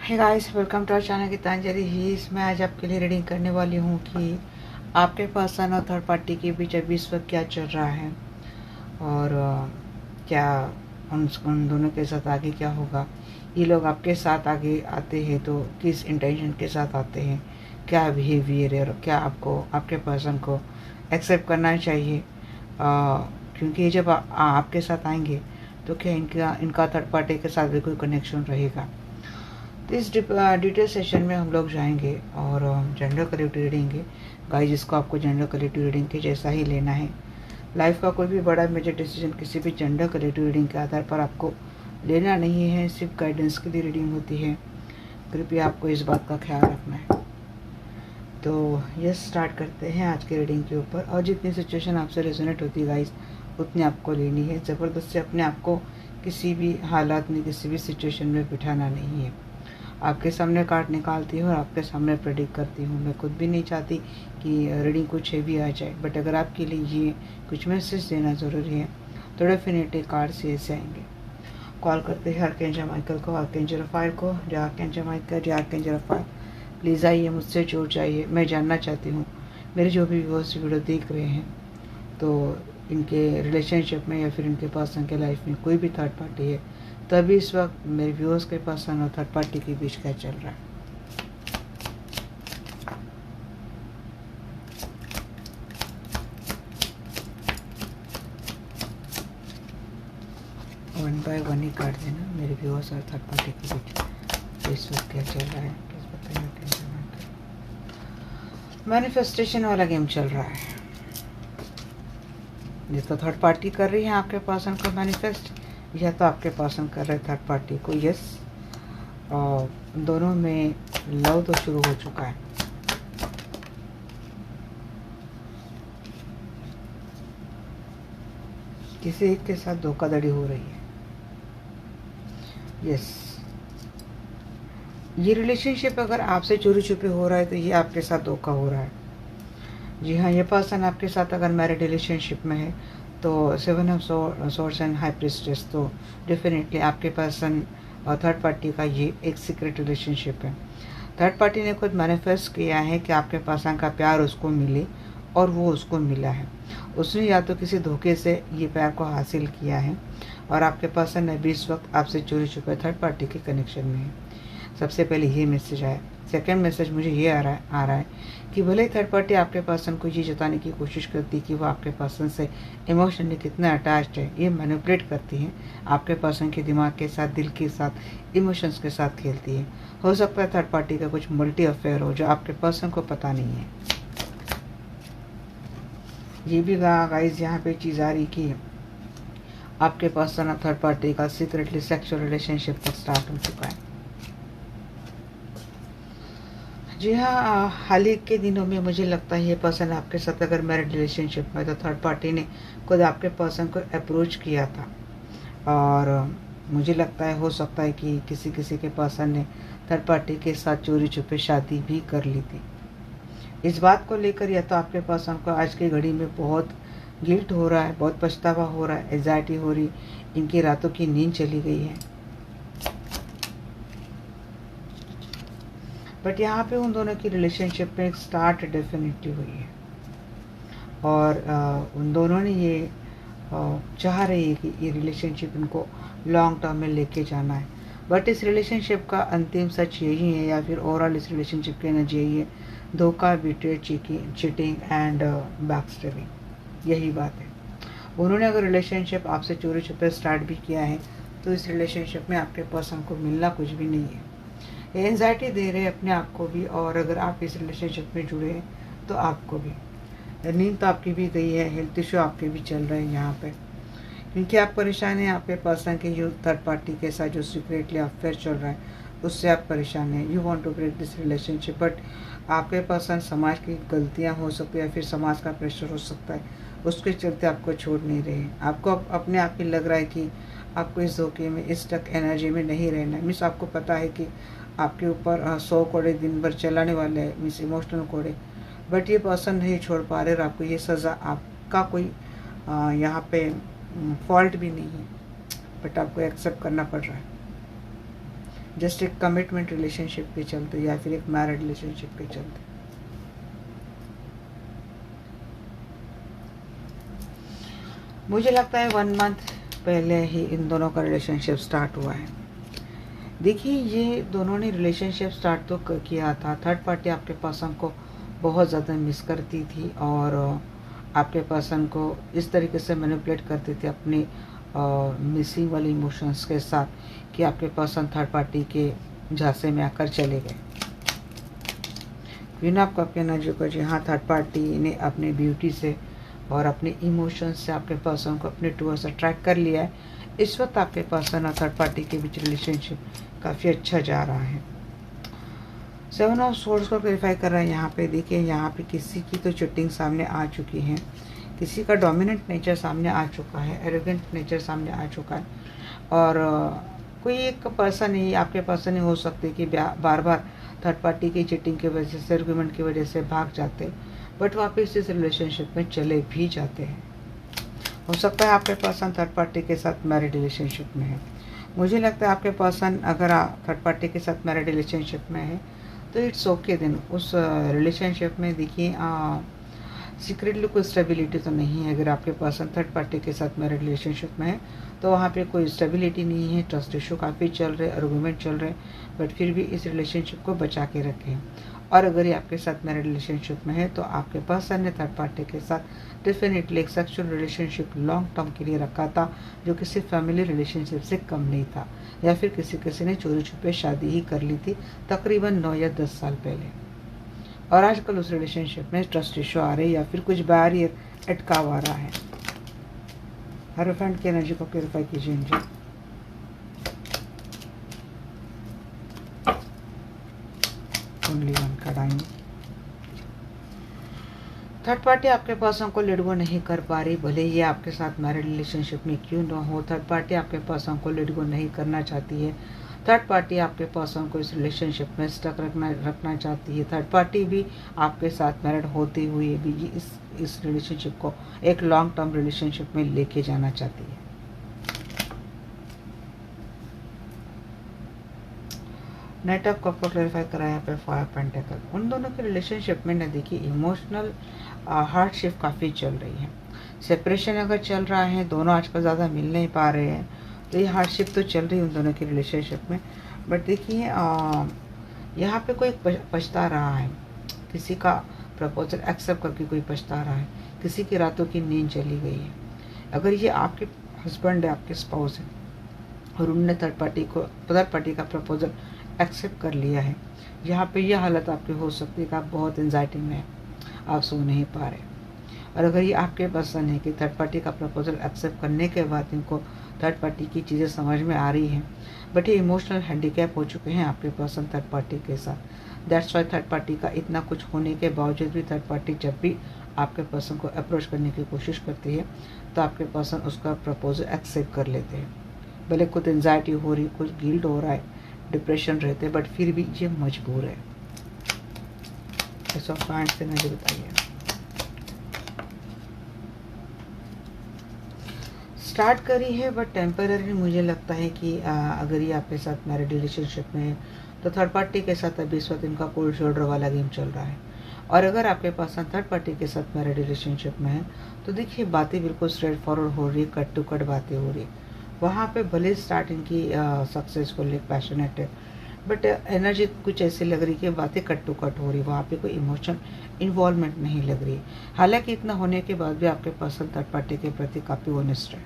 Hey guys, welcome to our channel Geetanjali ही। इसमें आज आपके लिए रीडिंग करने वाली हूँ कि आपके पर्सन और थर्ड पार्टी के बीच अभी इस वक्त क्या चल रहा है और क्या उन दोनों के साथ आगे क्या होगा। ये लोग आपके साथ आगे आते हैं तो किस इंटेंशन के साथ आते हैं, क्या बिहेवियर है और क्या आपको आपके पर्सन को एक्सेप्ट करना चाहिए। क्योंकि जब आपके साथ आएंगे तो क्या इनका थर्ड पार्टी के साथ भी कोई कनेक्शन रहेगा। तो इस डिटेल सेशन में हम लोग जाएंगे और जेंडर कलेक्टिव रीडिंग है गाइस, जिसको आपको जेंडर कलेक्टिव रीडिंग के जैसा ही लेना है। लाइफ का कोई भी बड़ा मेजर डिसीजन किसी भी जेंडर कलेक्टिव रीडिंग के आधार पर आपको लेना नहीं है, सिर्फ गाइडेंस के लिए रीडिंग होती है। कृपया आपको इस बात का ख्याल रखना है। तो ये स्टार्ट करते हैं आज के रीडिंग के ऊपर। और जितनी सिचुएशन आपसे रेजोनेट होती है गाइस, उतनी आपको लेनी है। ज़बरदस्त से अपने आप को किसी भी हालात में, किसी भी सिचुएशन में बिठाना नहीं है। आपके सामने कार्ड निकालती हूँ और आपके सामने प्रेडिक्ट करती हूँ। मैं खुद भी नहीं चाहती कि रीडिंग कुछ भी आ जाए, बट अगर आपके लिए ये कुछ मैसेज देना ज़रूरी है तो डेफिनेटली कार्ड से ऐसे आएंगे। कॉल करते हैं आर्कएंजल माइकल को, आर्कएंजल रफाएल को। जो आर्कएंजल माइकल, जो आर्कएंजल रफाएल, प्लीज़ आइए, मुझसे जुड़ जाइए। मैं जानना चाहती हूँ मेरे जो भी व्यूअर्स वीडियो देख रहे हैं तो इनके रिलेशनशिप में या फिर इनके पर्सन के लाइफ में कोई भी थर्ड पार्टी है, तभी इस वक्त मेरे व्यूअर्स के पर्सन और थर्ड पार्टी के बीच क्या चल रहा है। One by one he card देना मेरे व्यूअर्स और थर्ड पार्टी के बीच तो इस वक्त क्या चल रहा है, प्लीज बताइए। मैनिफेस्टेशन वाला गेम चल रहा है जिसको थर्ड पार्टी कर रही है आपके पर्सन को मैनिफेस्ट, या तो आपके पर्सन कर रहे थर्ड पार्टी को यस। और दोनों में लव तो शुरू हो चुका है। किसी एक के साथ धोखाधड़ी हो रही है यस। ये रिलेशनशिप अगर आपसे चोरी छुपे हो रहा है तो ये आपके साथ धोखा हो रहा है। जी हाँ, ये पर्सन आपके साथ अगर मैरिड रिलेशनशिप में है तो 7 of swords and high priestess, तो डेफिनेटली आपके पर्सन और थर्ड पार्टी का ये एक सीक्रेट रिलेशनशिप है। थर्ड पार्टी ने खुद मैनिफेस्ट किया है कि आपके पर्सन का प्यार उसको मिले और वो उसको मिला है। उसने या तो किसी धोखे से ये प्यार को हासिल किया है और आपके पर्सन ने भी इस वक्त आपसे चोरी छुपे थर्ड पार्टी के कनेक्शन में है। सबसे पहले ये मैसेज आया। सेकंड मैसेज मुझे ये आ रहा है कि भले ही थर्ड पार्टी आपके पर्सन को ये जताने की कोशिश करती कि वो आपके पर्सन से इमोशनली कितना अटैच्ड है, ये मैनिपुलेट करती हैं आपके पर्सन के दिमाग के साथ, दिल के साथ, इमोशंस के साथ खेलती है। हो सकता है थर्ड पार्टी का कुछ मल्टी अफेयर हो जो आपके पर्सन को पता नहीं है। ये भी गाइस यहाँ पे चीज़ आ रही कि आपके पर्सन और थर्ड पार्टी का सीक्रेटली सेक्सुअल रिलेशनशिप तक स्टार्ट हो चुका है। जी हाँ, हाल ही के दिनों में मुझे लगता है ये पर्सन आपके साथ अगर मैरिड रिलेशनशिप में तो थर्ड पार्टी ने खुद आपके पर्सन को अप्रोच किया था और मुझे लगता है हो सकता है कि किसी किसी के पर्सन ने थर्ड पार्टी के साथ चोरी छुपे शादी भी कर ली थी। इस बात को लेकर या तो आपके पर्सन को आज की घड़ी में बहुत गिल्ट हो रहा है, बहुत पछतावा हो रहा है, एंजाइटी हो रही, इनकी रातों की नींद चली गई है। बट यहाँ पे उन दोनों की रिलेशनशिप में एक स्टार्ट डेफिनेटली हुई है और उन दोनों ने ये चाह रही है कि ये रिलेशनशिप इनको लॉन्ग टर्म में लेके जाना है। बट इस रिलेशनशिप का अंतिम सच यही है या फिर ओवरऑल इस रिलेशनशिप की एनर्जी यही है, धोखा, बीट्रेड, चीटिंग एंड बैकस्टैबिंग, यही बात है। उन्होंने अगर रिलेशनशिप आपसे चोरी छुपे स्टार्ट भी किया है तो इस रिलेशनशिप में आपके पर्सन को मिलना कुछ भी नहीं है। ये एंजाइटी दे रहे हैं अपने आप को भी, और अगर आप इस रिलेशनशिप में जुड़े हैं तो आपको भी। नींद तो आपकी भी गई है, हेल्थ इशू आपके भी चल रहे हैं यहाँ पे, क्योंकि आप परेशान हैं आपके पर्सन के जो थर्ड पार्टी के साथ जो सीक्रेटली अफेयर चल रहा है उससे आप परेशान हैं। You want to break this relationship, but आपके पर्सन समाज की गलतियाँ हो सकती है या फिर समाज का प्रेशर हो सकता है, उसके चलते आपको छोड़ नहीं रहे हैं। आपको अपने आप ही लग रहा है कि आपको इस धोखे में, इस टक एनर्जी में नहीं रहना। मीन्स आपको पता है कि आपके ऊपर 100 कोड़े दिन भर चलाने वाले हैं, मीन्स इमोशनल कोड़े, बट ये पर्सन नहीं छोड़ पा रहे और आपको ये सज़ा, आपका कोई यहाँ पे फॉल्ट भी नहीं है, बट आपको एक्सेप्ट करना पड़ रहा है। जस्ट एक कमिटमेंट रिलेशनशिप के चलते या फिर एक मैरिड रिलेशनशिप के चलते। मुझे लगता है 1 मंथ पहले ही इन दोनों का रिलेशनशिप स्टार्ट हुआ है। देखिए, ये दोनों ने रिलेशनशिप स्टार्ट तो किया था। थर्ड पार्टी आपके पर्सन को बहुत ज़्यादा मिस करती थी और आपके पर्सन को इस तरीके से मैनिपुलेट करती थी अपनी मिसिंग वाले इमोशंस के साथ कि आपके पर्सन थर्ड पार्टी के झांसे में आकर चले गए। क्वीन ऑफ कप के एनर्जी को जी हाँ, थर्ड पार्टी ने अपनी ब्यूटी से और अपने इमोशंस से आपके पर्सन को अपने टूवर्ड्स अट्रैक्ट कर लिया है। इस वक्त आपके पर्सन और थर्ड पार्टी के बीच रिलेशनशिप काफ़ी अच्छा जा रहा है। 7 ऑफ सोर्स को क्लेरिफाई कर रहा है यहाँ पे। देखिए, यहाँ पे किसी की तो चिटिंग सामने आ चुकी है, किसी का डोमिनेंट नेचर सामने आ चुका है, एरोगेंट नेचर सामने आ चुका है और कोई एक पर्सन ही आपके पर्सन ही हो सकते कि बार बार थर्ड पार्टी की चिटिंग की वजह से, आर्गुमेंट की वजह से भाग जाते, बट वापस इस रिलेशनशिप में चले भी जाते हैं। हो सकता है आपके पर्सन थर्ड पार्टी के साथ मैरिड रिलेशनशिप में है। मुझे लगता है आपके पर्सन अगर थर्ड पार्टी के साथ मैरिड रिलेशनशिप में है तो इट्स ओके। दिन उस रिलेशनशिप में देखिए सीक्रेटली कोई स्टेबिलिटी तो नहीं है। अगर आपके पर्सन थर्ड पार्टी के साथ मैरिड रिलेशनशिप में है तो वहाँ पे कोई स्टेबिलिटी नहीं है। ट्रस्ट इशू काफ़ी चल रहे, आर्गुमेंट चल रहे, बट फिर भी इस रिलेशनशिप को बचा के रखें। और अगर ये आपके साथ मैरिड रिलेशनशिप में है तो आपके पर्सन ने थर्ड पार्टी के साथ डेफिनेटली एक सेक्सुअल रिलेशनशिप लॉन्ग टर्म के लिए रखा था, जो किसी फैमिली रिलेशनशिप से कम नहीं था, या फिर किसी ने चोरी छुपे शादी ही कर ली थी तकरीबन 9 या 10 साल पहले। और आजकल उस रिलेशनशिप में ट्रस्ट इशू आ रही है या फिर कुछ बैरियर अटकाव आ रहा है। हायरोफेंट की एनर्जी को क्लेरिफाई कीजिए जी। ओनली वन कार्ड आएंगे। थर्ड पार्टी आपके पर्सन को लेट गो नहीं कर पा रही, भले ये आपके साथ मैरिड रिलेशनशिप में क्यों ना हो। थर्ड पार्टी आपके पर्सन को लेट गो नहीं करना चाहती है। थर्ड पार्टी आपके पर्सन को इस रिलेशनशिप में स्टक रखना चाहती है। थर्ड पार्टी भी आपके साथ मैरिड होते हुए भी इस रिलेशनशिप को एक लॉन्ग टर्म रिलेशनशिप में लेके जाना चाहती है। नाइट ऑफ कप को क्लैरिफाई कराया यहाँ पे 5 पेंटिकल। उन दोनों के रिलेशनशिप में न देखिए इमोशनल हार्डशिप काफ़ी चल रही है। सेपरेशन अगर चल रहा है, दोनों आजकल ज़्यादा मिल नहीं पा रहे हैं, तो ये हार्डशिप तो चल रही है उन दोनों की रिलेशनशिप में। बट देखिए यहाँ पे कोई पछता रहा है, किसी का प्रपोजल एक्सेप्ट करके कोई पछता रहा है, किसी की रातों की नींद चली गई है। अगर ये आपके हस्बैंड है, आपके स्पाउस है और उनने थर्ड पार्टी का प्रपोजल एक्सेप्ट कर लिया है, यहाँ पे यह हालत आपकी हो सकती है कि आप बहुत एंजाइटी में हैं, आप सो नहीं पा रहे। और अगर ये आपके पर्सन है कि थर्ड पार्टी का प्रपोजल एक्सेप्ट करने के बाद इनको थर्ड पार्टी की चीज़ें समझ में आ रही हैं, बट ये इमोशनल हैंडीकैप हो चुके हैं आपके पर्सन थर्ड पार्टी के साथ। दैट्स वाई थर्ड पार्टी का इतना कुछ होने के बावजूद भी थर्ड पार्टी जब भी आपके पर्सन को अप्रोच करने की कोशिश करती है तो आपके पर्सन उसका प्रपोजल एक्सेप्ट कर लेते हैं। भले कुछ एंजाइटी हो रही, कुछ गिल्ट हो रहा है, डिप्रेशन रहते, बट फिर भी ये मजबूर है। एस ऑफ वांड्स से मुझे बताइए। स्टार्ट करी है बट टेम्पररी। मुझे लगता है कि अगर ये आपके साथ मैरिड रिलेशनशिप में है तो थर्ड पार्टी के साथ अभी इस वक्त इनका कोल्ड शोल्डर वाला गेम चल रहा है। और अगर आपके पास थर्ड पार्टी के साथ मैरिड रिलेशनशिप में है तो देखिए बातें बिल्कुल स्ट्रेट फॉरवर्ड हो रही है, कट टू कट बातें हो रही है। वहाँ पे भले स्टार्टिंग की सक्सेसफुल एक पैशनेट है, बट एनर्जी कुछ ऐसी लग रही कि बातें कट टू कट हो रही, वहाँ पे कोई इमोशन इन्वॉल्वमेंट नहीं लग रही। हालांकि इतना होने के बाद भी आपके पर्सन थर्ड पार्टी के प्रति काफ़ी ऑनेस्ट है।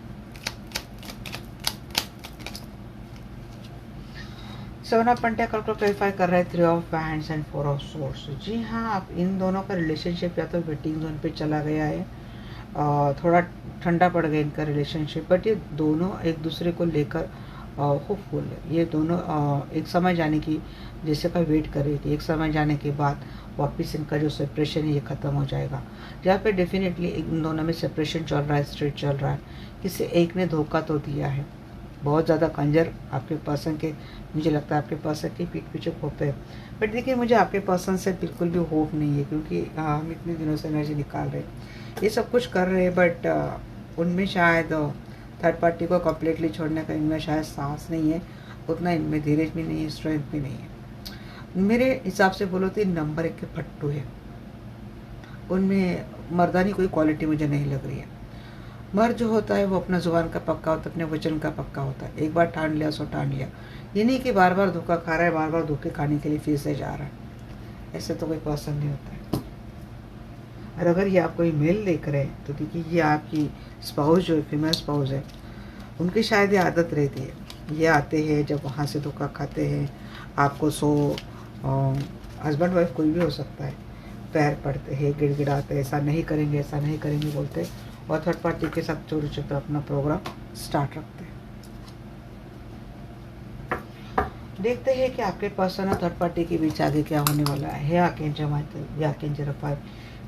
7 ऑफ पेंटिकल को क्लैरिफाई कर रहे हैं 3 of wands and 4 of swords. जी हाँ, आप इन दोनों का रिलेशनशिप या तो वेटिंग जोन पे चला गया है, थोड़ा ठंडा पड़ गया इनका रिलेशनशिप, बट ये दोनों एक दूसरे को लेकर होपफुल है। ये दोनों एक समय जाने की जैसे का वेट करेगी, एक समय जाने के बाद वापस इनका जो सेपरेशन है ये ख़त्म हो जाएगा। जहाँ पे डेफिनेटली इन दोनों में सेपरेशन चल रहा है, स्ट्रेट चल रहा है, किसी एक ने धोखा तो दिया है। बहुत ज़्यादा कंजर आपके पर्सन के, मुझे लगता है आपके पर्सन की पीठ पीछे होप है, बट देखिए मुझे आपके पर्सन से बिल्कुल भी होप नहीं है, क्योंकि हम इतने दिनों से एनर्जी निकाल रहे हैं, ये सब कुछ कर रहे हैं, बट उनमें शायद थर्ड पार्टी को कम्प्लीटली छोड़ने का इनमें शायद साहस नहीं है। उतना इनमें धीरज भी नहीं है, स्ट्रेंथ भी नहीं है। मेरे हिसाब से बोलो तो नंबर 1 के फट्टू है, उनमें मर्दानी कोई क्वालिटी मुझे नहीं लग रही है। मर्द जो होता है वो अपना जुबान का पक्का होता है, अपने वचन का पक्का होता है। एक बार ठान लिया सो ठान लिया, ये नहीं कि बार बार धोखा खा रहा है, बार बार धोखे खाने के लिए फिर से जा रहा है। ऐसे तो कोई पर्सन नहीं होता है। और अगर ये आप कोई मेल देख रहे हैं तो देखिए ये आपकी स्पाउस जो है, फीमेल स्पाउस है, उनकी शायद ये आदत रहती है। ये आते हैं जब वहाँ से धोखा खाते हैं, आपको हस्बैंड वाइफ कोई भी हो सकता है, पैर पड़ते हैं, गिड़गिड़ाते हैं, ऐसा नहीं करेंगे बोलते हैं, और थर्ड पार्टी के साथ चोरी चुपे अपना प्रोग्राम स्टार्ट रखते हैं। देखते हैं कि आपके पर्सन और थर्ड पार्टी के बीच आगे क्या होने वाला है। आर्कएंजल माइकल या आर्कएंजल रफाएल,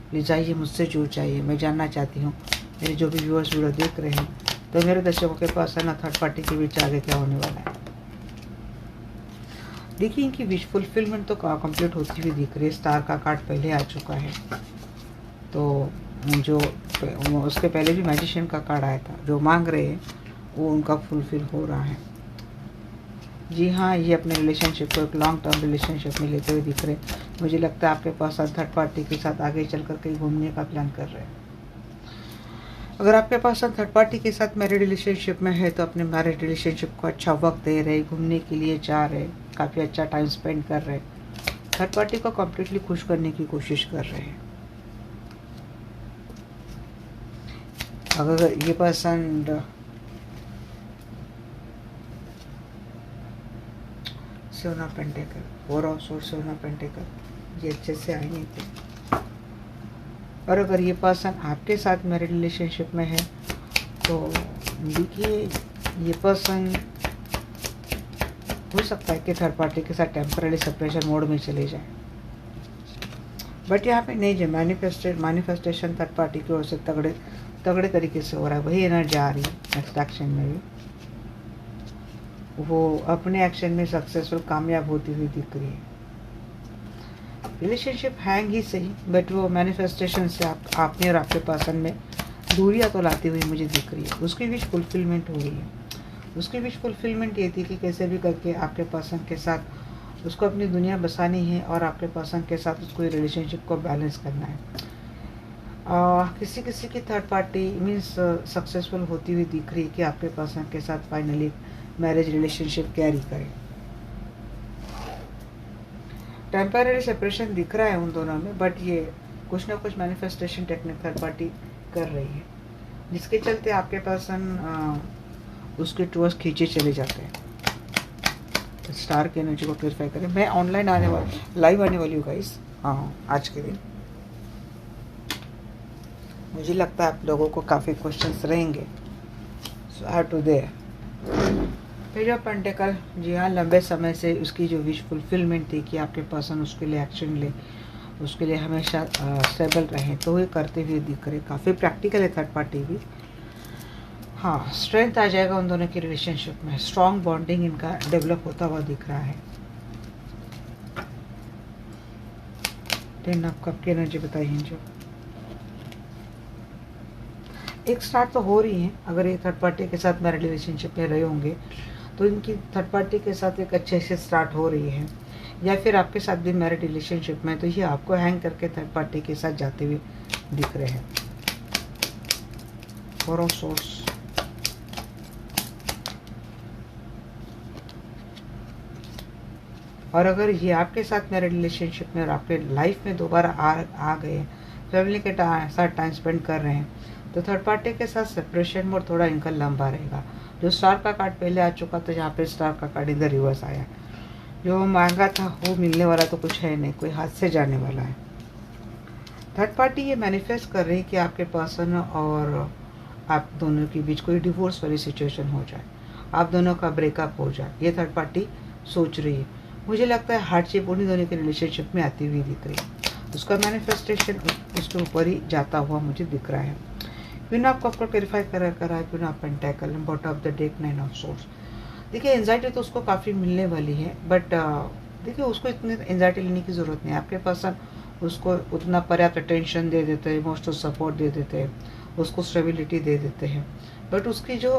प्लीज आइए, मुझसे जुड़ जाइए। मैं जानना चाहती हूँ, मेरे जो भी व्यूअर्स वीडियो देख रहे हैं, तो मेरे दर्शकों के पर्सन और थर्ड पार्टी के बीच आगे क्या होने वाला है। देखिए इनकी विश फुलफिलमेंट तो कंप्लीट होती हुई दिख रही है। स्टार का कार्ड पहले आ चुका है, तो जो उसके पहले भी मैजिशियन का कार्ड आया था। जो मांग रहे हैं वो उनका फुलफिल हो रहा है। जी हाँ, ये अपने रिलेशनशिप को एक लॉन्ग टर्म रिलेशनशिप में लेते हुए दिख रहे हैं। मुझे लगता है आपके पास थर्ड पार्टी के साथ आगे चलकर कहीं घूमने का प्लान कर रहे हैं। अगर आपके पास थर्ड पार्टी के साथ मैरिड रिलेशनशिप में है तो अपने मैरिड रिलेशनशिप को अच्छा वक्त दे रहे, घूमने के लिए जा रहे, काफ़ी अच्छा टाइम स्पेंड कर रहे, थर्ड पार्टी को कम्प्लीटली खुश करने की कोशिश कर रहे हैं। अगर ये पर्सन सोना पेंटेकल, 4 ऑफ सोर्स, सोना पेंटेकल, ये अच्छे से आए नहीं थे। और अगर ये पर्सन आपके साथ मैरिड रिलेशनशिप में है तो देखिए ये पर्सन हो सकता है कि थर्ड पार्टी के साथ टेम्पररी सेपरेशन मोड में चले जाए। बट यहाँ पे नहीं, जो मैनिफेस्टेशन थर्ड पार्टी की ओर से तगड़े तरीके से हो रहा है। वही एनर्जी आ रही है नेक्स्ट एक्शन में भी, वो अपने एक्शन में सक्सेसफुल कामयाब होती हुई दिख रही है। रिलेशनशिप हैंग ही सही, बट वो मैनिफेस्टेशन से आपने और आपके पर्सन में दूरियां तो लाती हुई मुझे दिख रही है। उसकी विश फुलफिलमेंट हो रही है। उसकी विश फुलफिलमेंट ये थी कि कैसे भी करके आपके पर्सन के साथ उसको अपनी दुनिया बसानी है और आपके पर्सन के साथ उसको रिलेशनशिप को बैलेंस करना है। किसी की थर्ड पार्टी मीन्स सक्सेसफुल होती हुई दिख रही है कि आपके पर्सन के साथ फाइनली मैरिज रिलेशनशिप कैरी करें। टेम्पररी सेपरेशन दिख रहा है उन दोनों में, बट ये कुछ ना कुछ मैनिफेस्टेशन टेक्निक थर्ड पार्टी कर रही है, जिसके चलते आपके पर्सन उसके टूवर्ड्स खींचे चले जाते हैं। स्टार की एनर्जी को क्लियरफाई करें। मैं ऑनलाइन लाइव आने वाली हूँ गाइस, हाँ आज के दिन। मुझे लगता है आप लोगों को काफ़ी क्वेश्चंस रहेंगे, so I have to there. Page of pentacle, जी हाँ, लंबे समय से उसकी जो विश फुलफिलमेंट थी कि आपके पर्सन उसके लिए एक्शन ले, उसके लिए हमेशा स्टेबल रहें, तो ये करते हुए दिख रहे। काफ़ी प्रैक्टिकल है थर्ड पार्टी भी। हाँ, स्ट्रेंथ आ जाएगा उन दोनों की रिलेशनशिप में, स्ट्रॉन्ग बॉन्डिंग इनका डेवलप होता हुआ दिख रहा है। 10 ऑफ कप की एनर्जी बताइए जो एक स्टार्ट तो हो रही है। अगर ये थर्ड पार्टी के साथ मैरिड रिलेशनशिप में रहे होंगे तो इनकी थर्ड पार्टी के साथ एक अच्छे से स्टार्ट हो रही है, या फिर आपके साथ भी मैरिड रिलेशनशिप में तो ये आपको हैंग करके थर्ड पार्टी के साथ जाते हुए दिख रहे हैं। 4 ऑफ सोर्स, और अगर ये आपके साथ मैरिड रिलेशनशिप में और आपके लाइफ में दोबारा आ गए, फैमिली के साथ टाइम स्पेंड कर रहे हैं, तो थर्ड पार्टी के साथ सेपरेशन मोड थोड़ा इनका लंबा रहेगा। जो स्टार का कार्ड पहले आ चुका था, यहाँ पे स्टार का कार्ड इधर रिवर्स आया। जो मांगा था वो मिलने वाला तो कुछ है नहीं, कोई हाथ से जाने वाला है। थर्ड पार्टी ये मैनिफेस्ट कर रही है कि आपके पर्सन और आप दोनों के बीच कोई डिवोर्स वाली सिचुएशन हो जाए, आप दोनों का ब्रेकअप हो जाए, ये थर्ड पार्टी सोच रही है। मुझे लगता है हार्डशिप उन्हीं दोनों के रिलेशनशिप में आती हुई दिख रही है। उसका मैनिफेस्टेशन उसके ऊपर ही जाता हुआ मुझे दिख रहा है। क्वीन ऑफ कप को क्लैरिफाई करा है queen of pentacle, bottom of the deck 9 of swords. देखिए एंजाइटी तो उसको काफ़ी मिलने वाली है, बट देखिए उसको इतनी एंजाइटी लेने की ज़रूरत नहीं है। आपके पर्सन उसको उतना पर्याप्त अटेंशन दे देते हैं, इमोशनल सपोर्ट दे देते हैं, उसको स्टेबिलिटी दे देते हैं, बट उसकी जो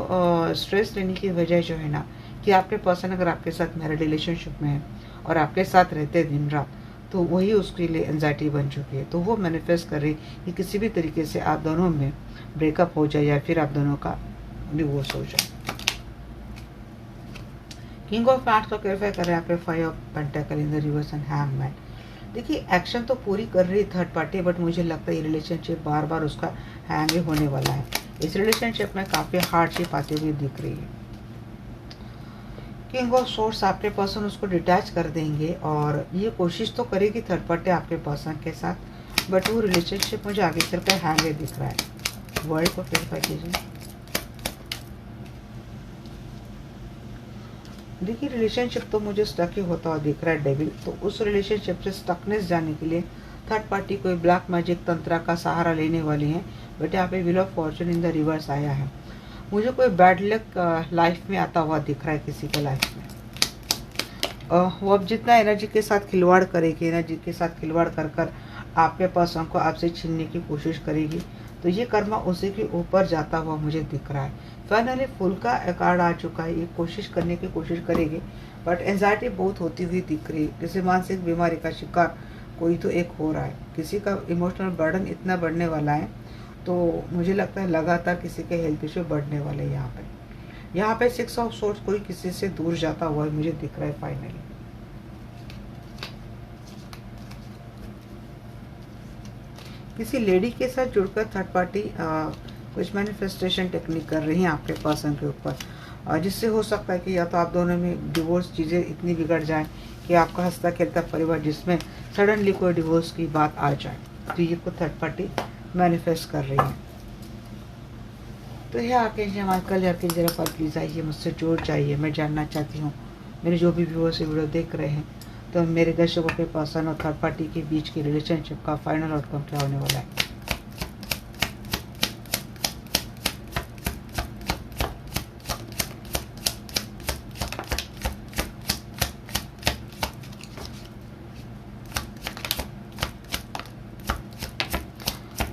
स्ट्रेस लेने की वजह जो है ना कि आपके पर्सन अगर आपके साथ मैरिड रिलेशनशिप में है और आपके साथ रहते हैं दिन रात, तो वही उसके लिए एंजाइटी बन चुकी है। तो वो मैनिफेस्ट कर रही कि किसी भी तरीके से आप दोनों में ब्रेकअप हो जाए या फिर आप दोनों का डिवोर्स हो जाए। किंग ऑफ पैंट्स को क्लैरिफाई कर रहे हैं आपके 5 of pentacle in the reverse and hangman. देखिए एक्शन तो पूरी कर रही थर्ड पार्टी, बट मुझे लगता है ये रिलेशनशिप बार बार उसका हैंग ही होने वाला है। इस रिलेशनशिप में काफ़ी हार्डशिप आती हुई दिख रही है। किंग ऑफ सोर्स आपके पर्सन उसको डिटैच कर देंगे और ये कोशिश तो करेगी थर्ड पार्टी आपके पर्सन के साथ, बट वो रिलेशनशिप मुझे आगे चलकर हैंग ही दिख रहा है। वर्ल्ड को क्लैरिफाई कीजिए। देखिए रिलेशनशिप तो मुझे स्टक ही होता हुआ दिख रहा है डेविल। तो उस रिलेशनशिप से स्टकनेस जाने के लिए थर्ड पार्टी कोई ब्लैक मैजिक तंत्रा का सहारा लेने वाली है। बट यहाँ पे wheel of Fortune in the reverse आया है। मुझे कोई बैड लक लाइफ में आता हुआ दिख रहा है किसी के लाइफ में। वो अब जितना एनर्जी के साथ खिलवाड़ करेगी, एनर्जी के साथ खिलवाड़ कर कर आपके पर्सन को आपसे छीनने की कोशिश करेगी, तो ये कर्मा उसी के ऊपर जाता हुआ मुझे दिख रहा है। फाइनली फुल का कार्ड आ चुका है। ये कोशिश करने की कोशिश करेगी, बट एंजाइटी बहुत होती हुई दिख रही है। किसी मानसिक बीमारी का शिकार कोई तो एक हो रहा है। किसी का इमोशनल बर्डन इतना बढ़ने वाला है, तो मुझे लगता है लगातार किसी के हेल्थ इशू बढ़ने वाले हैं। यहाँ पे 6 ऑफ सोर्स कोई किसी से दूर जाता हुआ मुझे दिख रहा है फाइनली। किसी लेडी के साथ जुड़कर थर्ड पार्टी कुछ मैनिफेस्टेशन टेक्निक कर रही हैं आपके पर्सन के ऊपर, जिससे हो सकता है कि या तो आप दोनों में डिवोर्स चीज़ें इतनी बिगड़ जाएं कि आपका हंसता खेलता परिवार जिसमें सडनली कोई डिवोर्स की बात आ जाए। तो ये को थर्ड पार्टी मैनिफेस्ट कर रही है। तो यह आर्कएंजल माइकल आर्कएंजल जरा प्लीज़ आइए, मुझसे जोड़ चाहिए। मैं जानना चाहती हूँ मेरे जो भी व्यूअर्स वीडियो देख रहे हैं, तो मेरे दर्शकों के पर्सन और थर्ड पार्टी के बीच की रिलेशनशिप का फाइनल आउटकम क्या होने वाला है।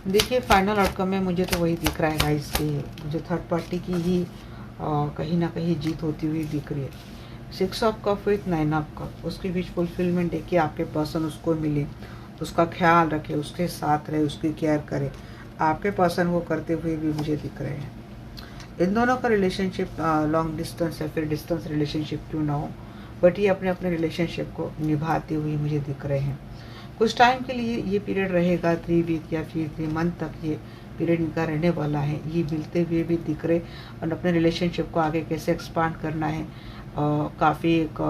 देखिए फाइनल आउटकम में मुझे तो वही दिख रहा है गाइस कि मुझे थर्ड पार्टी की ही कहीं ना कहीं जीत होती हुई दिख रही है। 6 of cup with 9 of cup, उसके बीच फुलफिलमेंट देखिए आपके पर्सन उसको मिले, उसका ख्याल रखे, उसके साथ रहे, उसकी केयर करे। आपके पर्सन वो करते हुए भी मुझे दिख रहे हैं। इन दोनों का रिलेशनशिप लॉन्ग डिस्टेंस या फिर डिस्टेंस रिलेशनशिप क्यों ना हो, बट ये अपने अपने रिलेशनशिप को निभाते हुए मुझे दिख रहे हैं। कुछ टाइम के लिए ये पीरियड रहेगा, 3 वीक या फिर 3 मंथ तक ये पीरियड इनका रहने वाला है। ये मिलते हुए भी दिख रहे और अपने रिलेशनशिप को आगे कैसे एक्सपांड करना है, काफ़ी एक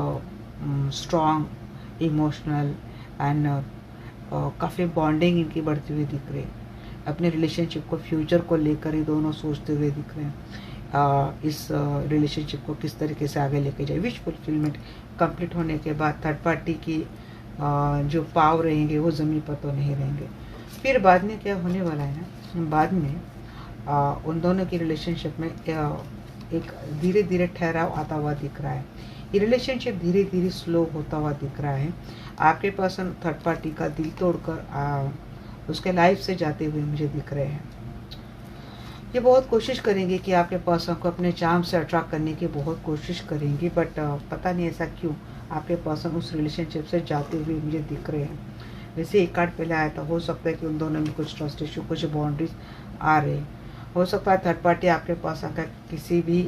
स्ट्रॉन्ग इमोशनल एंड काफ़ी बॉन्डिंग इनकी बढ़ती हुई दिख रही है। अपने रिलेशनशिप को फ्यूचर को लेकर ही दोनों सोचते हुए दिख रहे हैं। इस रिलेशनशिप को किस तरीके से आगे लेके जाए। विश फुलफिलमेंट कंप्लीट होने के बाद थर्ड पार्टी की जो पाव रहेंगे वो ज़मीन पर तो नहीं रहेंगे। फिर बाद में क्या होने वाला है ना, बाद में उन दोनों की रिलेशनशिप में एक धीरे धीरे ठहराव आता हुआ दिख रहा है। ये रिलेशनशिप धीरे धीरे स्लो होता हुआ दिख रहा है। आपके पर्सन थर्ड पार्टी का दिल तोड़कर उसके लाइफ से जाते हुए मुझे दिख रहे हैं। ये बहुत कोशिश करेंगे कि आपके पर्सन को अपने चार्म से अट्रैक्ट करने की बहुत कोशिश करेंगी, बट पता नहीं ऐसा क्यों आपके पर्सन उस रिलेशनशिप से जाते हुए मुझे दिख रहे हैं। वैसे एक कार्ड पहले आया था, हो सकता है कि उन दोनों में कुछ ट्रस्ट इशू, कुछ बाउंड्रीज आ रहे। हो सकता है थर्ड पार्टी आपके पर्सन का किसी भी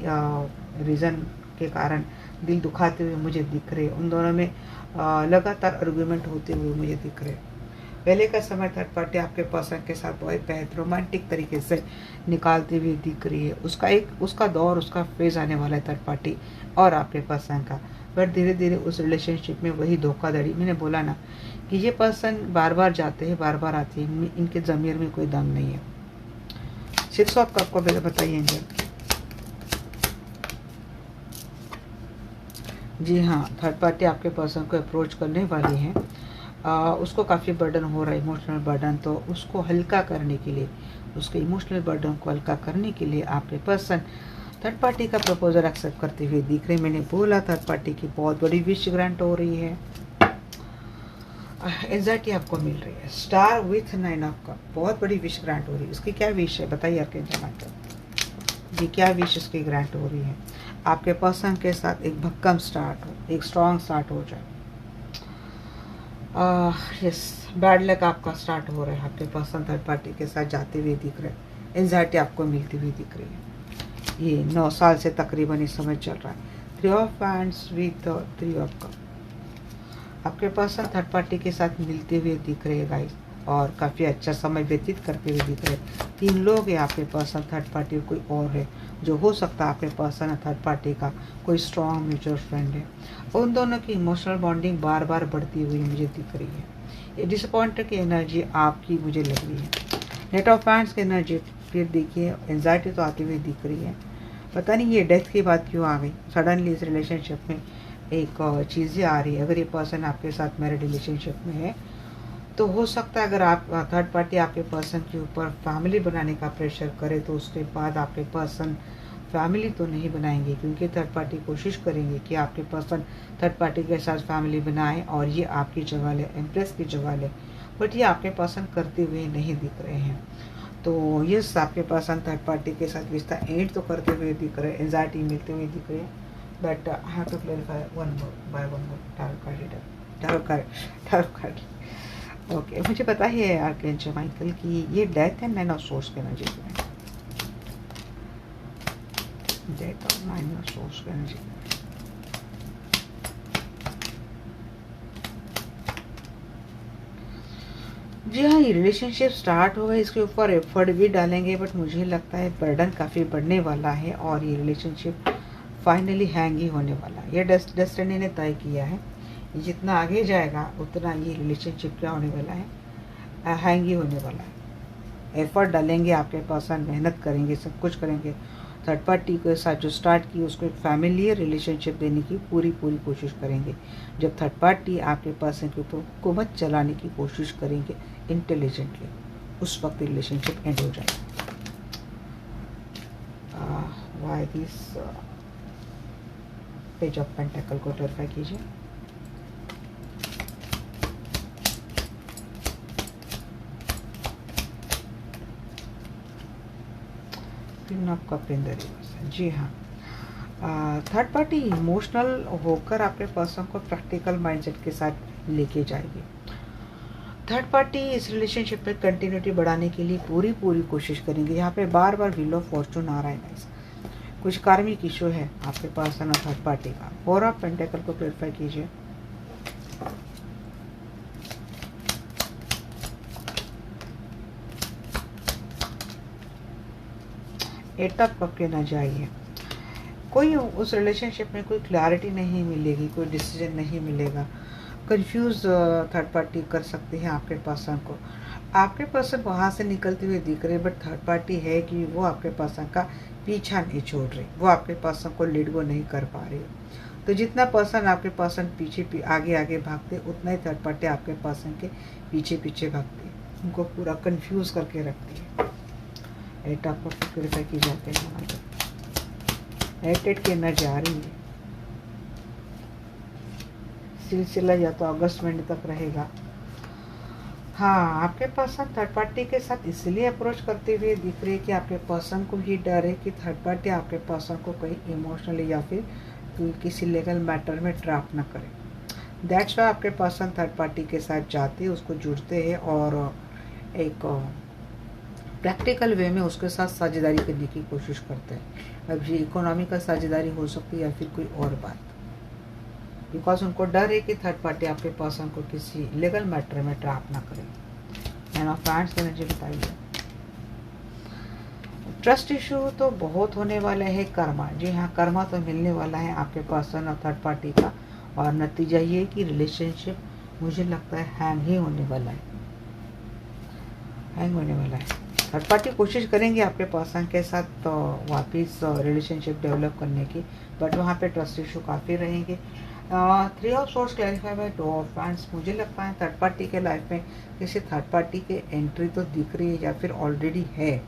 रीज़न के कारण दिल दुखाते हुए मुझे दिख रहे। उन दोनों में लगातार आर्गुमेंट होते हुए मुझे दिख रहे। पहले का समय थर्ड पार्टी आपके पर्सन के साथ बहुत बेहद रोमांटिक तरीके से निकालती हुई दिख रही है। उसका दौर, उसका फेज आने वाला है थर्ड पार्टी और आपके पर्सन का। बट धीरे धीरे उस रिलेशनशिप में वही धोखाधड़ी, मैंने बोला ना कि ये पर्सन बार बार जाते हैं, बार बार आते हैं, इनके ज़मीर में कोई दम नहीं है। 6 ऑफ कप को बताइए एंजल। जी हाँ, थर्ड पार्टी आपके पर्सन को अप्रोच करने वाली है। उसको काफ़ी बर्डन हो रहा है, इमोशनल बर्डन। तो उसको हल्का करने के लिए, उसके इमोशनल बर्डन को हल्का करने के लिए आपके पर्सन थर्ड पार्टी का प्रपोजल एक्सेप्ट करते हुए दिख रहे। मैंने बोला थर्ड पार्टी की बहुत बड़ी विश ग्रांट हो रही है। एंजाइटी आपको मिल रही है। स्टार विथ 9 ऑफ कप, बहुत बड़ी विश ग्रांट हो रही है। इसकी क्या विश है बताइए आर्कएंजल माइकल। जी क्या विशेष की ग्रांट हो रही है? आपके पर्सन के साथ एक भक्कम स्टार्ट हो, एक स्ट्रॉन्ग स्टार्ट हो जाए। यस, बैड लक आपका स्टार्ट हो रहा है। आपके पर्सन थर्ड पार्टी के साथ जाते हुए दिख रहे हैं, एंजाइटी आपको मिलती हुई दिख रही है। ये 9 साल से तकरीबन इस समय चल रहा है। 3 of hands with 3 of cup. आपके पर्सन थर्ड पार्टी के साथ मिलते हुए दिख रहे हैं गाइस, और काफ़ी अच्छा समय व्यतीत करते हुए दिख रहे हैं। 3 लोग हैं आपके पर्सन थर्ड पार्टी, कोई और है जो हो सकता है आपके पर्सन थर्ड पार्टी का कोई स्ट्रॉन्ग म्यूचुअल फ्रेंड है। उन दोनों की इमोशनल बॉन्डिंग बार बार बढ़ती हुई मुझे दिख रही है। ये डिसअपॉइंटेड की एनर्जी आपकी मुझे लग रही है। नेट ऑफ हैंड्स की एनर्जी फिर देखिए, एंजाइटी तो आती हुई दिख रही है। पता नहीं ये डेथ की बात क्यों आ गई सडनली इस रिलेशनशिप में। एक चीज़ें आ रही है, अगर ये पर्सन आपके साथ मैरिड रिलेशनशिप में है तो हो सकता है अगर आप थर्ड पार्टी आपके पर्सन के ऊपर फैमिली बनाने का प्रेशर करे तो उसके बाद आपके पर्सन फैमिली तो नहीं बनाएंगे, क्योंकि थर्ड पार्टी कोशिश करेंगे कि आपके पर्सन थर्ड पार्टी के साथ फैमिली बनाए और ये आपकी जगह ले, इम्प्रेस की जगह ले, बट ये आपके पर्सन करते हुए नहीं दिख रहे हैं। तो यस, आपके पर्सन थर्ड पार्टी के साथ रिश्ता एंड तो करते हुए दिख रहे हैं, एंजाइटी मिलते हुए दिख रहे हैं। But I have to clarify one more tarot card. Okay, मुझे पता है आर्कएंजल माइकल की ये डेथ है 9 ऑफ सोर्स के एनर्जी में। डेथ और 9 ऑफ सोर्स के एनर्जी में। जी हाँ, ये रिलेशनशिप स्टार्ट होगा, इसके ऊपर एफर्ट भी डालेंगे, बट मुझे लगता है बर्डन काफ़ी बढ़ने वाला है और ये रिलेशनशिप फाइनली हैंग ही होने वाला है। ये डेस्टिनी ने तय किया है, जितना आगे जाएगा उतना ये रिलेशनशिप क्या होने वाला है, हैंग ही होने वाला है। एफर्ट डालेंगे आपके पर्सन, मेहनत करेंगे, सब कुछ करेंगे। थर्ड पार्टी के साथ जो स्टार्ट की उसको एक फैमिलियर रिलेशनशिप देने की पूरी कोशिश करेंगे। जब थर्ड पार्टी आपके पर्सन के ऊपर हुकूमत चलाने की कोशिश करेंगे इंटेलिजेंटली, उस वक्त रिलेशनशिप एंड हो जाएगा। व्हाई दिस पेज ऑफ पेंटाकल को क्लैरिफाई कीजिए। आपका जी हाँ, थर्ड पार्टी इमोशनल होकर आपके पर्सन को प्रैक्टिकल माइंडसेट के साथ लेके जाएगी। थर्ड पार्टी इस रिलेशनशिप में कंटिन्यूटी बढ़ाने के लिए पूरी कोशिश करेंगे। यहाँ पे बार बार व्हील ऑफ फॉर्चून आ रहा है गाइस, कुछ कार्मिक इशू है आपके पर्सन और थर्ड पार्टी का। फोर ऑफ पेंटाकल को क्लैरिफाई कीजिए। एट ऑफ कप के ना जाइए, कोई उस रिलेशनशिप में कोई क्लैरिटी नहीं मिलेगी, कोई डिसीजन नहीं मिलेगा। कंफ्यूज थर्ड पार्टी कर सकते हैं आपके पर्सन को। आपके पर्सन वहाँ से निकलते हुए दिख रहे, बट थर्ड पार्टी है कि वो आपके पर्सन का पीछा नहीं छोड़ रही, वो आपके पर्सन को लेट गो नहीं कर पा रही। तो जितना पर्सन आपके पर्सन पीछे आगे भागते, उतना ही थर्ड पार्टी आपके पर्सन के पीछे भागती है, उनको पूरा कंफ्यूज करके रखती है। एट आपको क्लैरिफाई की जाते हैं। एट की एनर्जी आ रही है, सिलसिला या तो अगस्त महीने तक रहेगा। हाँ, आपके पर्सन थर्ड पार्टी के साथ इसलिए अप्रोच करते हुए दिख रही है कि आपके पर्सन को ही डर है कि थर्ड पार्टी आपके पर्सन को कहीं इमोशनली या फिर किसी लीगल मैटर में ट्रैप ना करे। दैट्स वाई आपके पर्सन थर्ड पार्टी के साथ जाते हैं, उसको जुड़ते हैं और एक प्रैक्टिकल वे में उसके साथ साझेदारी करने की कोशिश करते हैं। अब ये इकोनॉमिकल साझेदारी हो सकती है या फिर कोई और बात, बिकॉज उनको डर है कि थर्ड पार्टी आपके पर्सन को किसी लीगल मैटर में ट्रैप ना करे। एंड ऑफ हैंड्स की एनर्जी बताइए। ट्रस्ट इशू तो बहुत होने वाला है। कर्मा, जी हाँ, कर्मा तो मिलने वाला है आपके पर्सन और थर्ड पार्टी का, और नतीजा ये कि रिलेशनशिप मुझे लगता है हैंग ही होने वाला है, हैंग होने वाला है। थर्ड पार्टी कोशिश करेंगे आपके पर्सन के साथ तो वापस रिलेशनशिप डेवलप करने की, बट वहाँ पे ट्रस्ट इशू काफ़ी रहेंगे। 3 of swords clarify by 2 of hands. मुझे लगता है थर्ड पार्टी के लाइफ में किसी थर्ड पार्टी के एंट्री तो दिख रही है या फिर ऑलरेडी है,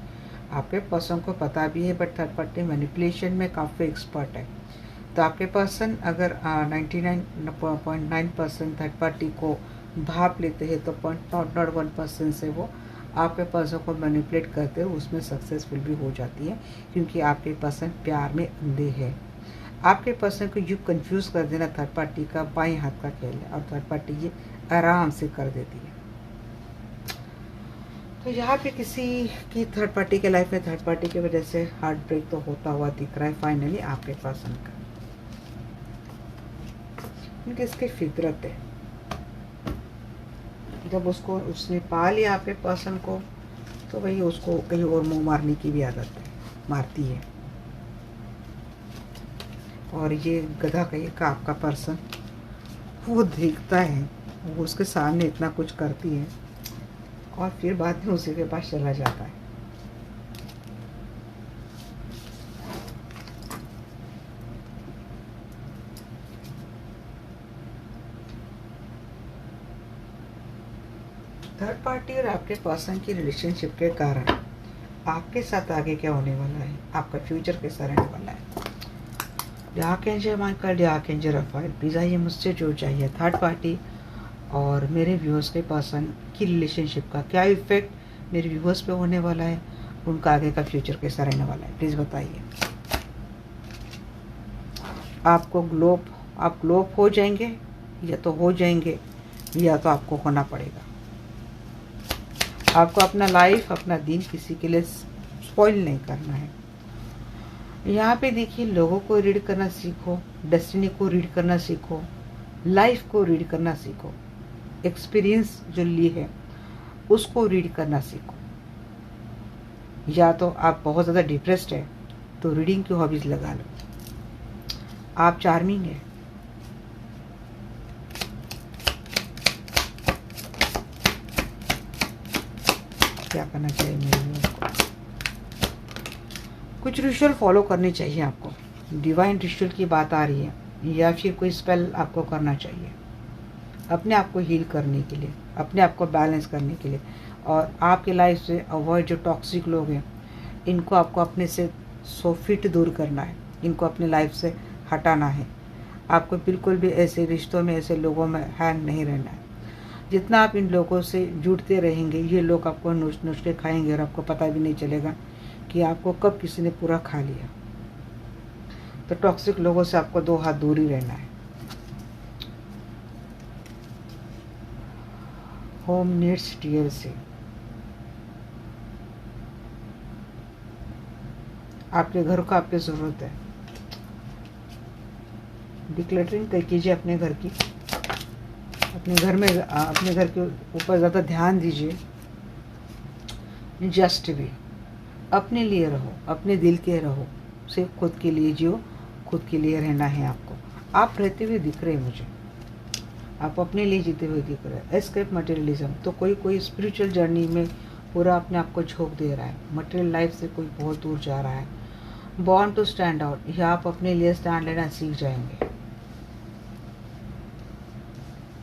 आपके पर्सन को पता भी है, बट थर्ड पार्टी मैनिपुलेशन में काफ़ी एक्सपर्ट है। तो आपके पर्सन अगर 99.9% थर्ड पार्टी को भाप लेते हैं तो 0.01% से वो आपके पर्सन को मैनिपुलेट करते हो उसमें सक्सेसफुल भी हो जाती है, क्योंकि आपके पर्सन प्यार में अंधे हैं। आपके पर्सन को यूँ कंफ्यूज कर देना थर्ड पार्टी का बाएं हाथ का खेल है, और थर्ड पार्टी ये आराम से कर देती है। तो यहाँ पे किसी की थर्ड पार्टी के लाइफ में थर्ड पार्टी की वजह से हार्ट ब्रेक तो होता हुआ दिख रहा है फाइनली आपके पर्सन का, क्योंकि इसकी फितरत है। जब उसने पा लिया आपके पर्सन को, तो वही उसको कहीं और मुंह मारने की भी आदत है, मारती है। और ये गधा कहीं का आपका पर्सन, वो देखता है, वो उसके सामने इतना कुछ करती है और फिर बाद में उसी के पास चला जाता है। थर्ड पार्टी और आपके पर्सन की रिलेशनशिप के कारण आपके साथ आगे क्या होने वाला है, आपका फ्यूचर कैसा रहने वाला है। Archangel Michael, archangel Rafale, please आइए मुझसे जो चाहिए। थर्ड पार्टी और मेरे व्यूअर्स के पर्सन की रिलेशनशिप का क्या इफेक्ट मेरे व्यूअर्स पे होने वाला है, उनका आगे का फ्यूचर कैसा रहने वाला है, प्लीज बताइए। आप ग्लोब हो जाएंगे, या तो हो जाएंगे या तो आपको होना पड़ेगा। आपको अपना लाइफ, अपना दिन किसी के लिए स्पॉइल नहीं करना है। यहाँ पे देखिए, लोगों को रीड करना सीखो, डेस्टिनी को रीड करना सीखो, लाइफ को रीड करना सीखो, एक्सपीरियंस जो ली है उसको रीड करना सीखो। या तो आप बहुत ज़्यादा डिप्रेस्ड है तो रीडिंग की हॉबीज लगा लो। आप चार्मिंग है, क्या करना चाहिए मेरे लिए, कुछ रिचुअल फॉलो करने चाहिए आपको। डिवाइन रिचुअल की बात आ रही है, या फिर कोई स्पेल आपको करना चाहिए अपने आप को हील करने के लिए, अपने आप को बैलेंस करने के लिए। और आपके लाइफ से अवॉइड जो टॉक्सिक लोग हैं, इनको आपको अपने से 100 फीट दूर करना है, इनको अपने लाइफ से हटाना है। आपको बिल्कुल भी ऐसे रिश्तों में, ऐसे लोगों में हैंग नहीं रहना है। जितना आप इन लोगों से जुड़ते रहेंगे, ये लोग आपको नुस्खे के खाएंगे और आपको पता भी नहीं चलेगा कि आपको कब किसी ने पूरा खा लिया। तो टॉक्सिक लोगों से आपको 2 हाथ दूर ही रहना है। होम नीड्स TLC, आपके घर को आपकी ज़रूरत है। डिक्लेटरिंग कीजिए अपने घर की, अपने घर के ऊपर ज़्यादा ध्यान दीजिए। जस्ट भी अपने लिए रहो, अपने दिल के रहो, सिर्फ खुद के लिए जियो, खुद के लिए रहना है आपको। आप रहते हुए दिख रहे हैं मुझे, आप अपने लिए जीते हुए दिख रहे हैं। एस्केप मटेरियलिज्म, तो कोई स्पिरिचुअल जर्नी में पूरा अपने आप को झोंक दे रहा है, मटेरियल लाइफ से कोई बहुत दूर जा रहा है। बॉर्न टू स्टैंड आउट, या आप अपने लिए स्टैंड लेना सीख जाएंगे,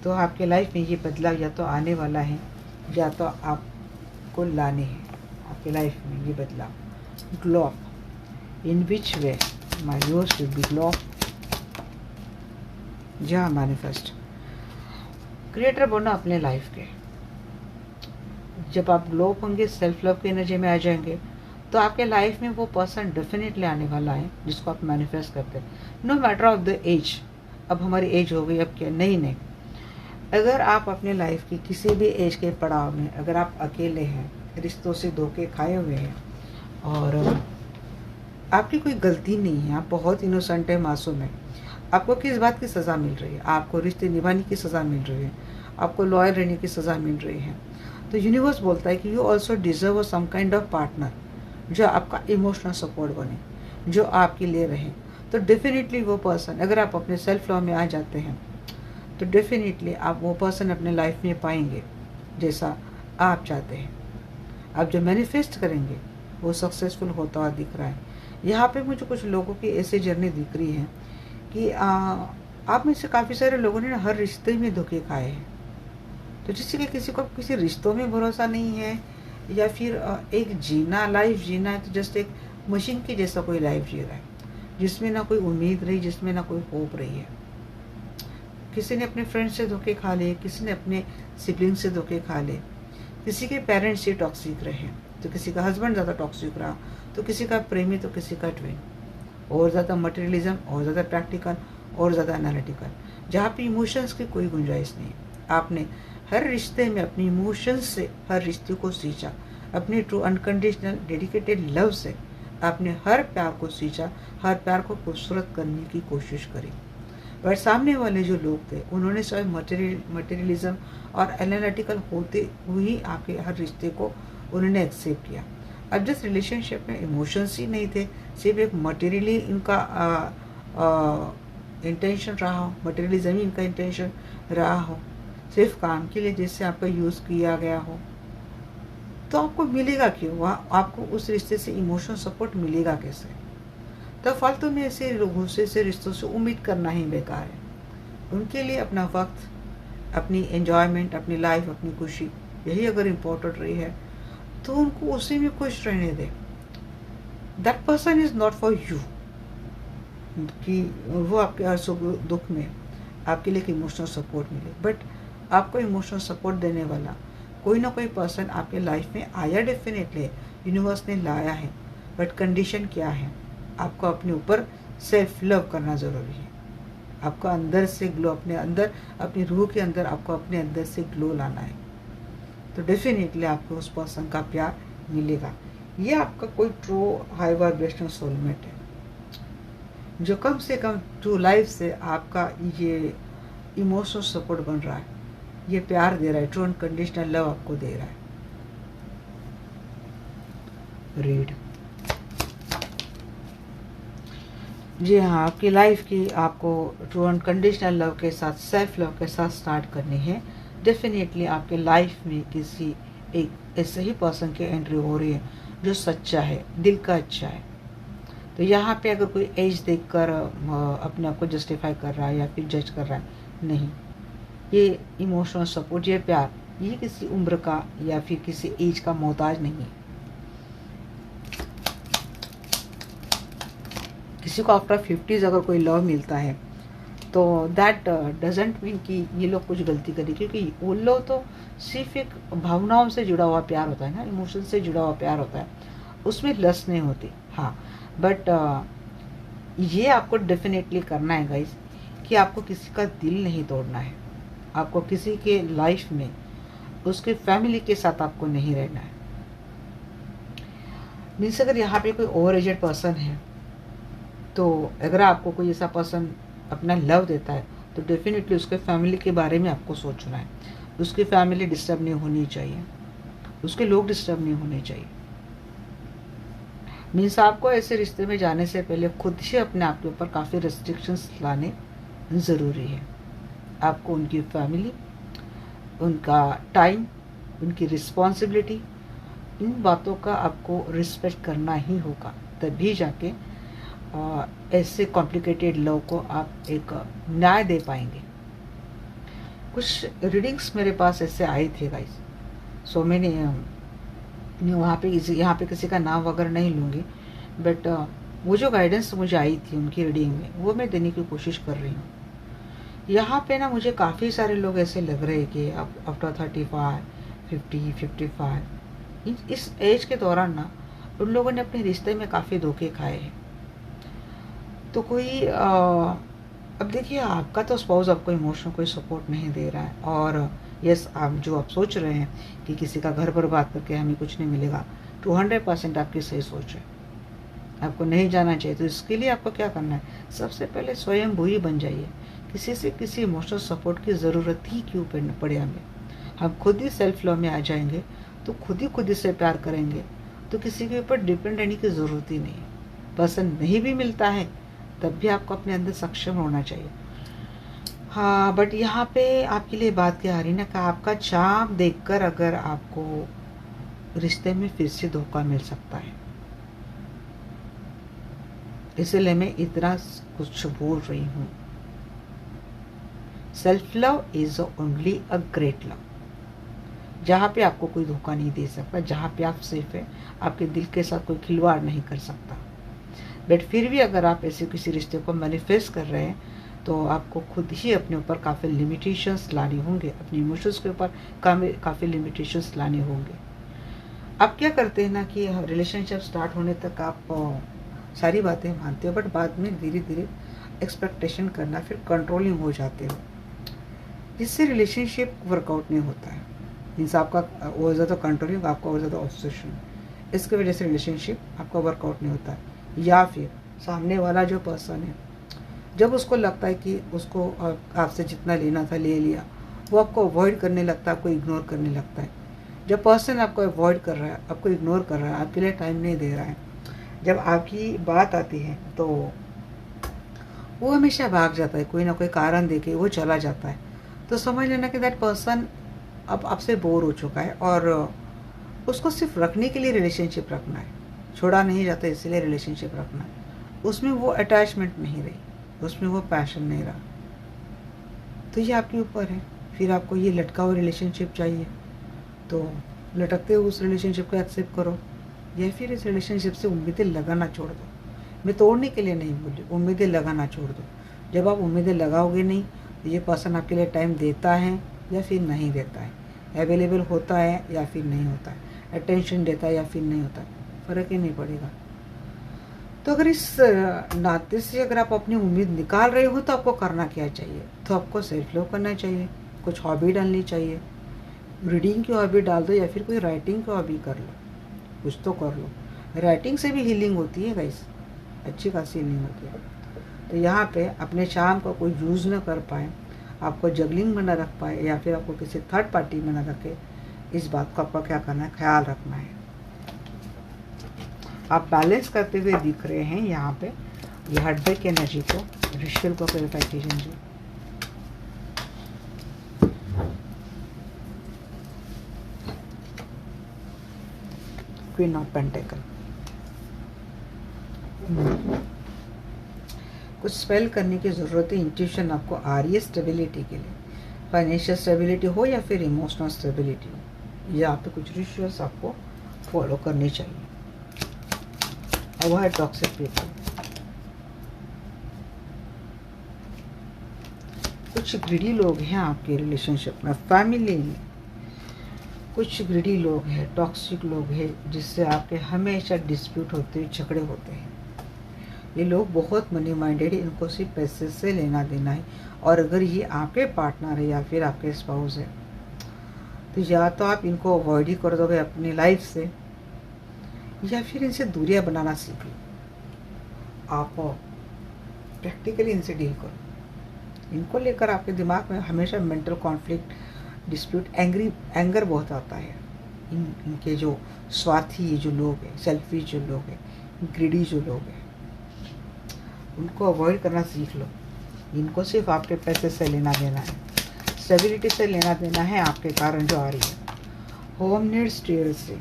तो आपके लाइफ में ये बदलाव या तो आने वाला है या तो आपको लाने हैं आपके लाइफ में ये बदलाव। Glow up, in which way my viewers will be glow up. जहाँ मैनिफेस्ट क्रिएटर बनो अपने लाइफ के। जब आप ग्लो अप होंगे, सेल्फ लव की एनर्जी में आ जाएंगे, तो आपके लाइफ में वो पर्सन डेफिनेटली आने वाला है जिसको आप मैनिफेस्ट करते हैं। No matter of the age, अब हमारी एज हो गई, अब क्या, नहीं। अगर आप अपने लाइफ की किसी भी एज के पड़ाव में, अगर आप अकेले हैं, रिश्तों से धोखे खाए हुए हैं, और आपकी कोई गलती नहीं है, आप बहुत इनोसेंट है, मासूम है, आपको किस बात की सज़ा मिल रही है? आपको रिश्ते निभाने की सज़ा मिल रही है, आपको लॉयल रहने की सज़ा मिल रही है। तो यूनिवर्स बोलता है कि you also deserve some kind of partner जो आपका इमोशनल सपोर्ट बने, जो आपके लिए रहे। तो डेफिनेटली वो पर्सन, अगर आप अपने सेल्फ लव में आ जाते हैं, तो डेफिनेटली आप वो पर्सन अपने लाइफ में पाएंगे जैसा आप चाहते हैं। आप जो मैनिफेस्ट करेंगे वो सक्सेसफुल होता हुआ दिख रहा है। यहाँ पे मुझे कुछ लोगों की ऐसी जर्नी दिख रही है कि आप में से काफ़ी सारे लोगों ने हर रिश्ते में धोखे खाए हैं। तो जिससे कि किसी को किसी रिश्तों में भरोसा नहीं है, या फिर एक लाइफ जीना है तो जस्ट एक मशीन की जैसा कोई लाइफ जी रहा है, जिसमें ना कोई उम्मीद रही, जिसमें ना कोई होप रही है। किसी ने अपने फ्रेंड से धोखे खा लिए, किसी ने अपने सिबलिंग से धोखे खा लिए, किसी के पेरेंट्स ही टॉक्सिक रहे, तो किसी का हस्बैंड ज़्यादा टॉक्सिक रहा, तो किसी का प्रेमी, तो किसी का ट्विन, और ज़्यादा मटेरियलिज्म, और ज़्यादा प्रैक्टिकल, और ज़्यादा एनालिटिकल, जहाँ पे इमोशंस की कोई गुंजाइश नहीं। आपने हर रिश्ते में अपनी इमोशंस से हर रिश्ते को सींचा, अपने ट्रू अनकंडीशनल डेडिकेटेड लव से आपने हर प्यार को सींचा, हर प्यार को खूबसूरत करने की कोशिश करी। पर सामने वाले जो लोग थे उन्होंने स्वयं मटेरियलिज्म और एनालिटिकल होते हुए ही आपके हर रिश्ते को उन्होंने एक्सेप्ट किया। अब जिस रिलेशनशिप में इमोशंस ही नहीं थे, सिर्फ एक मटेरियली इनका इंटेंशन रहा हो, मटेरियलिज्म ही इनका इंटेंशन रहा हो, सिर्फ काम के लिए जिससे आपका यूज़ किया गया हो, तो आपको मिलेगा क्यों? वहाँ आपको उस रिश्ते से इमोशनल सपोर्ट मिलेगा कैसे? तो फालतू में ऐसे गुस्से से रिश्तों से उम्मीद करना ही बेकार है। उनके लिए अपना वक्त, अपनी एंजॉयमेंट, अपनी लाइफ, अपनी खुशी, यही अगर इम्पोर्टेंट रही है तो उनको उसी में खुश रहने दें। That person is not for you कि वो आपके हर सुख दुख में आपके लिए इमोशनल सपोर्ट मिले, बट आपको इमोशनल सपोर्ट देने वाला कोई ना कोई पर्सन आपके लाइफ में आया, डेफिनेटली यूनिवर्स ने लाया है, बट कंडीशन क्या है? आपको अपने ऊपर सेल्फ लव करना ज़रूरी है। आपको अंदर से ग्लो, अपने अंदर, अपनी रूह के अंदर आपको अपने अंदर से ग्लो लाना है, तो डेफिनेटली आपको उस पर्सन का प्यार मिलेगा। ये आपका कोई ट्रू हाई वाइब्रेशनल सोलमेट है, जो कम से कम ट्रू लाइफ से आपका ये इमोशनल सपोर्ट बन रहा है, ये प्यार दे रहा है, ट्रू अनकंडीशनल लव आपको दे रहा है। रीड। जी हाँ, आपकी लाइफ की आपको ट्रू अनकंडीशनल लव के साथ, सेल्फ लव के साथ स्टार्ट करनी है। डेफिनेटली आपके लाइफ में किसी एक ऐसे ही पर्सन की एंट्री हो रही है जो सच्चा है, दिल का अच्छा है। तो यहाँ पे अगर कोई एज देखकर अपने आप को जस्टिफाई कर रहा है या फिर जज कर रहा है, नहीं, ये इमोशनल सपोर्ट, ये प्यार, ये किसी उम्र का या फिर किसी एज का मोहताज नहीं है। किसी को आफ्टर 50s अगर कोई लव मिलता है तो दैट डजेंट मीन कि ये लोग कुछ गलती करें, क्योंकि वो लोग तो सिर्फ एक भावनाओं से जुड़ा हुआ प्यार होता है ना, इमोशन से जुड़ा हुआ प्यार होता है, उसमें लस्ट नहीं होती। हाँ, बट ये आपको डेफिनेटली करना है गाइस कि आपको किसी का दिल नहीं तोड़ना है, आपको किसी के लाइफ में उसके फैमिली के साथ आपको नहीं रहना है। मीन्स अगर यहाँ पे कोई ओवर एजेड पर्सन है, तो अगर आपको कोई ऐसा पर्सन अपना लव देता है तो डेफिनेटली उसके फैमिली के बारे में आपको सोचना है। उसकी फैमिली डिस्टर्ब नहीं होनी चाहिए, उसके लोग डिस्टर्ब नहीं होने चाहिए। मीन्स आपको ऐसे रिश्ते में जाने से पहले खुद से अपने आप के ऊपर काफ़ी रेस्ट्रिक्शंस लाने ज़रूरी है। आपको उनकी फैमिली, उनका टाइम, उनकी रिस्पॉन्सिबिलिटी, इन बातों का आपको रिस्पेक्ट करना ही होगा, तभी जाके ऐसे कॉम्प्लिकेटेड लव को आप एक न्याय दे पाएंगे। कुछ रीडिंग्स मेरे पास ऐसे आए थे गाइस, सो मैंने वहाँ पे यहाँ पे किसी का नाम वगैरह नहीं लूँगी, बट वो जो गाइडेंस मुझे आई थी उनकी रीडिंग में, वो मैं देने की कोशिश कर रही हूँ। यहाँ पे ना मुझे काफ़ी सारे लोग ऐसे लग रहे हैं कि अब आफ्टर 35, 50, 55 इस एज के दौरान ना उन लोगों ने अपने रिश्ते में काफ़ी धोखे खाए हैं। तो कोई अब देखिए, आपका तो स्पाउस आपको इमोशनल कोई सपोर्ट नहीं दे रहा है, और यस, आप सोच रहे हैं कि किसी का घर बर्बाद करके हमें कुछ नहीं मिलेगा, 200% आपकी सही सोच है, आपको नहीं जाना चाहिए। तो इसके लिए आपको क्या करना है? सबसे पहले स्वयं भूई बन जाइए। किसी से किसी इमोशनल सपोर्ट की ज़रूरत ही क्यों पड़े हमें? हम खुद ही सेल्फ लव में आ जाएंगे, तो खुद ही से प्यार करेंगे, तो किसी के ऊपर डिपेंड रहने की ज़रूरत ही नहीं है। पसंद नहीं भी मिलता है तब भी आपको अपने अंदर सक्षम होना चाहिए। हाँ, बट यहाँ पे आपके लिए बात क्या आ रही ना कि आपका चार्म देखकर अगर आपको रिश्ते में फिर से धोखा मिल सकता है, इसलिए मैं इतना कुछ बोल रही हूँ। Self love is only a great love, जहाँ पे आपको कोई धोखा नहीं दे सकता, जहाँ पे आप सेफ है, आपके दिल के साथ कोई खिलवाड़ नहीं कर सकता। बट फिर भी अगर आप ऐसे किसी रिश्ते को मैनिफेस्ट कर रहे हैं तो आपको खुद ही अपने ऊपर काफ़ी लिमिटेशंस लाने होंगे, अपनी इमोशंस के ऊपर काफ़ी लिमिटेशंस लाने होंगे। आप क्या करते हैं ना कि रिलेशनशिप स्टार्ट होने तक आप सारी बातें मानते हो, बट बाद में धीरे धीरे एक्सपेक्टेशन करना, फिर कंट्रोलिंग हो जाते हो, जिससे रिलेशनशिप वर्कआउट नहीं होता है। मीन्स आपका और ज़्यादा कंट्रोलिंग, आपका और ज़्यादा ऑब्सेशन, इसकी वजह से रिलेशनशिप आपका वर्कआउट नहीं होता है। या फिर सामने वाला जो पर्सन है, जब उसको लगता है कि उसको आपसे जितना लेना था ले लिया, वो आपको अवॉइड करने लगता है, आपको इग्नोर करने लगता है। जब पर्सन आपको अवॉइड कर रहा है, आपको इग्नोर कर रहा है, आपके लिए टाइम नहीं दे रहा है, जब आपकी बात आती है तो वो हमेशा भाग जाता है, कोई ना कोई कारण देके वो चला जाता है। तो समझ लेना कि दैट पर्सन अब आपसे बोर हो चुका है और उसको सिर्फ रखने के लिए रिलेशनशिप रखना है, छोड़ा नहीं जाता इसलिए रिलेशनशिप रखना है। उसमें वो अटैचमेंट नहीं रही, उसमें वो पैशन नहीं रहा, तो ये आपके ऊपर है। फिर आपको ये लटका हुआ रिलेशनशिप चाहिए तो लटकते हुए उस रिलेशनशिप को एक्सेप्ट करो, या फिर इस रिलेशनशिप से उम्मीदें लगाना छोड़ दो। मैं तोड़ने के लिए नहीं बोली, उम्मीदें लगाना छोड़ दो। जब आप उम्मीदें लगाओगे नहीं तो ये पर्सन आपके लिए टाइम देता है या फिर नहीं देता है, अवेलेबल होता है या फिर नहीं होता है, अटेंशन देता है या फिर नहीं होता है, फ़र्क ही नहीं पड़ेगा। तो अगर इस नाते से अगर आप अपनी उम्मीद निकाल रहे हो तो आपको करना क्या चाहिए? तो आपको सेल्फ लव करना चाहिए, कुछ हॉबी डालनी चाहिए, रीडिंग की हॉबी डाल दो या फिर कोई राइटिंग की हॉबी कर लो, कुछ तो कर लो। राइटिंग से भी हीलिंग होती है गाइस, अच्छी खासी हीलिंग होती है। तो यहाँ पे अपने शाम को कोई यूज़ ना कर पाए, आपको जगलिंग में ना रख पाए, या फिर आपको किसी थर्ड पार्टी में ना रखे, इस बात को आपको क्या करना है, ख्याल रखना है। आप बैलेंस करते हुए दिख रहे हैं यहाँ पे। ये हार्टब्रेक की एनर्जी को, रिचुअल को क्लैरिफाई कीजिए जी। क्वीन ऑफ पेंटिकल, कुछ स्पेल करने की ज़रूरत है, इंट्यूशन आपको आ रही है स्टेबिलिटी के लिए, फाइनेंशियल स्टेबिलिटी हो या फिर इमोशनल स्टेबिलिटी हो, यहाँ पे कुछ रिचुअल्स आपको फॉलो करनी चाहिए। Avoid toxic people. कुछ ग्रीडी लोग हैं आपके रिलेशनशिप में, फैमिली में कुछ ग्रीडी लोग हैं, टॉक्सिक लोग हैं, जिससे आपके हमेशा डिस्प्यूट होते हैं, झगड़े होते हैं। ये लोग बहुत मनी माइंडेड है, इनको सिर्फ पैसे से लेना देना है। और अगर ये आपके पार्टनर है या फिर आपके स्पाउस है तो या तो आप इनको अवॉइड ही कर दोगे अपनी लाइफ से, या फिर इनसे दूरियां बनाना सीख लो। आप प्रैक्टिकली इनसे डील करो। इनको लेकर आपके दिमाग में हमेशा मेंटल कॉन्फ्लिक्ट, डिस्प्यूट, एंगर बहुत आता है। इनके जो स्वार्थी जो लोग हैं, सेल्फिश जो लोग हैं, ग्रीडी जो लोग हैं, उनको अवॉइड करना सीख लो। इनको सिर्फ आपके पैसे से लेना देना है, स्टेबिलिटी से लेना देना है आपके कारण जो आ रही है। होम नीड्स टीयर से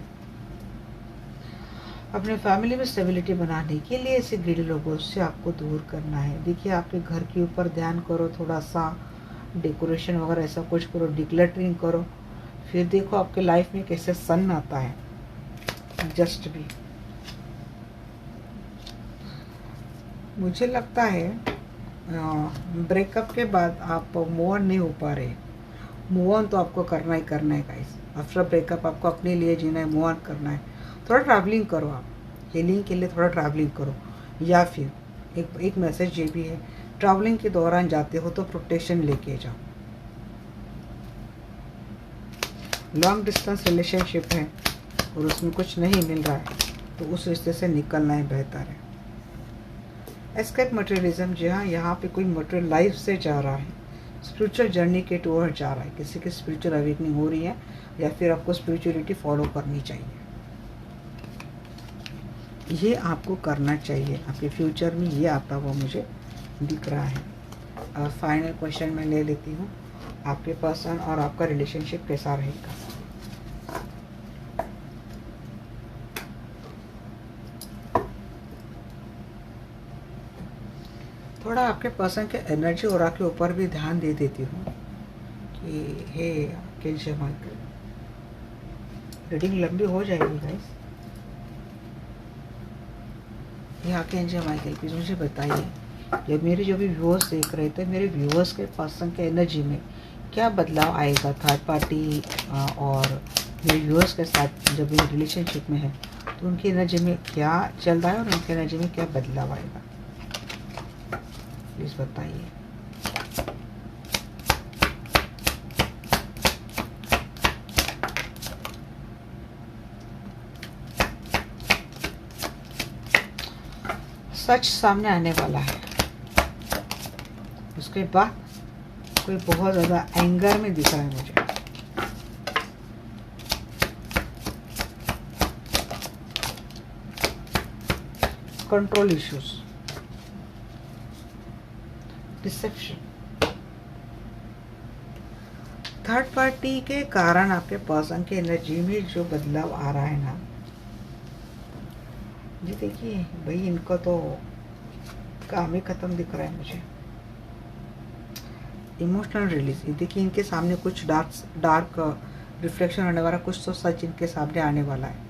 अपने फैमिली में स्टेबिलिटी बनाने के लिए ऐसे ग्रीडी लोगों से आपको दूर करना है। देखिए आपके घर के ऊपर ध्यान करो, थोड़ा सा डेकोरेशन वगैरह ऐसा कुछ करो, डिक्लटरिंग करो, फिर देखो आपके लाइफ में कैसे सन आता है। जस्ट भी मुझे लगता है ब्रेकअप के बाद आप मूव ऑन नहीं हो पा रहे। मूव ऑन तो आपको करना ही करना है गाइस। आफ्टर ब्रेकअप आपको अपने लिए जीना है, मूव ऑन करना है। थोड़ा ट्रैवलिंग करो, आप हीलिंग के लिए थोड़ा ट्रैवलिंग करो, या फिर एक मैसेज ये भी है, ट्रैवलिंग के दौरान जाते हो तो प्रोटेक्शन लेके जाओ। लॉन्ग डिस्टेंस रिलेशनशिप है और उसमें कुछ नहीं मिल रहा है तो उस रिश्ते से निकलना ही बेहतर है। एस्केप मटेरियलिज्म, जी हाँ, यहाँ पे कोई मटेरियल लाइफ से जा रहा है, स्पिरिचुअल जर्नी के टूर जा रहा है, किसी की स्पिरिचुअल अवेकनिंग हो रही है, या फिर आपको स्पिरिचुअलिटी फॉलो करनी चाहिए। ये आपको करना चाहिए आपके फ्यूचर में, ये आता हुआ मुझे दिख रहा है। फाइनल क्वेश्चन मैं ले लेती हूँ, आपके पर्सन और आपका रिलेशनशिप कैसा रहेगा। थोड़ा आपके पर्सन के एनर्जी और के ऊपर भी ध्यान दे देती हूँ कि हे आर्कएंजल माइकल, रीडिंग लंबी हो जाएगी गाइस। ये आर्कएंजल माइकल प्लीज मुझे बताइए ये मेरे जो भी व्यूअर्स देख रहे थे, मेरे व्यूअर्स के पर्सन के एनर्जी में क्या बदलाव आएगा थर्ड पार्टी और मेरे व्यूअर्स के साथ जब ये रिलेशनशिप में है तो उनकी एनर्जी में क्या चल रहा है और उनकी एनर्जी में क्या बदलाव आएगा, प्लीज़ बताइए। सच सामने आने वाला है, उसके बाद कोई बहुत ज़्यादा एंगर में दिख रहा है मुझे। Control issues, deception, third party के कारण आपके पर्सन के एनर्जी में जो बदलाव आ रहा है ना जी, देखिए भाई इनको तो काम ही खत्म दिख रहा है मुझे। इमोशनल रिलीज, देखिए इनके सामने कुछ डार्क रिफ्लेक्शन होने वाला, कुछ तो सच इनके सामने आने वाला है।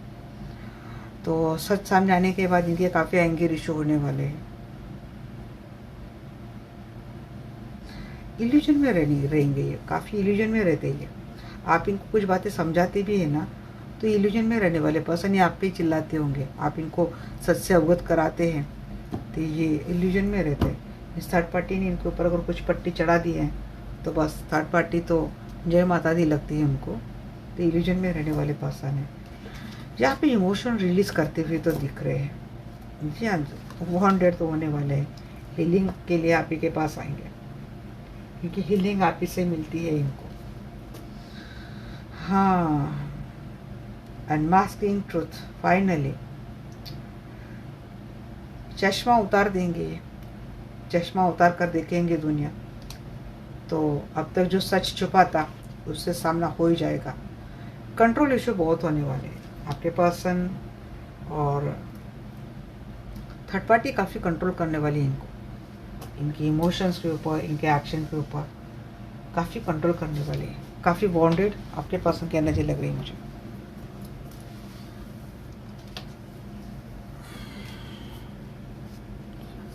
तो सच सामने आने के बाद इनके काफ़ी एंगर इशू होने वाले हैं। इल्यूजन में रहेंगे ये, काफ़ी इल्यूजन में रहते हैं ये। आप इनको कुछ बातें समझाते भी है ना तो इल्यूजन में रहने वाले पर्सन ये आप पे चिल्लाते होंगे, आप इनको सच से अवगत कराते हैं तो ये इल्यूजन में रहते हैं। इस थर्ड पार्टी ने इनके ऊपर अगर कुछ पट्टी चढ़ा दी है तो बस थर्ड पार्टी तो जय माता दी लगती है उनको, तो इल्यूजन में रहने वाले पर्सन है। यहाँ पे इमोशन रिलीज करते हुए तो दिख रहे हैं जी। हाँ, 100 तो होने वाले हैं। हीलिंग के लिए आप ही के पास आएंगे क्योंकि हीलिंग आप ही से मिलती है इनको। हाँ, अनमास्किंग ट्रुथ, फाइनली चश्मा उतार देंगे ये, चश्मा उतार कर देखेंगे दुनिया। तो अब तक जो सच छुपा था उससे सामना हो ही जाएगा। कंट्रोल इशू बहुत होने वाले हैं आपके पर्सन और थर्ड पार्टी काफ़ी कंट्रोल करने वाली है इनको, इनकी इमोशंस के ऊपर, इनके एक्शन के ऊपर काफ़ी कंट्रोल करने वाली है। काफ़ी बॉन्डेड आपके पर्सन की एनर्जी लग रही है मुझे।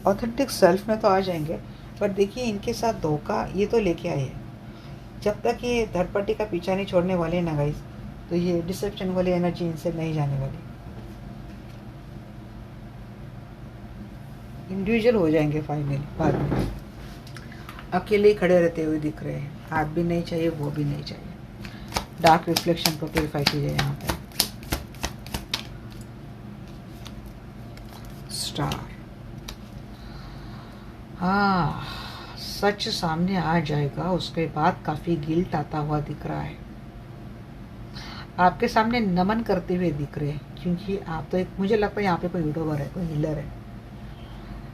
ऑथेंटिक सेल्फ में तो आ जाएंगे, पर देखिए इनके साथ धोखा ये तो लेके आए हैं। जब तक ये थर्ड पार्टी का पीछा नहीं छोड़ने वाले ना गाइस, तो ये डिसेप्शन वाली एनर्जी इनसे नहीं जाने वाली। इंडिविजुअल हो जाएंगे फाइनली बाद में। अकेले ही खड़े रहते हुए दिख रहे हैं, हाथ भी नहीं चाहिए, वो भी नहीं चाहिए। डार्क रिफ्लेक्शन को प्योरीफाई कीजिए यहाँ पे। स्टार, हाँ सच सामने आ जाएगा, उसके बाद काफ़ी गिल्ट आता हुआ दिख रहा है। आपके सामने नमन करते हुए दिख रहे हैं क्योंकि आप तो एक, मुझे लगता है यहाँ पे कोई यूट्यूबर है, कोई हीलर है।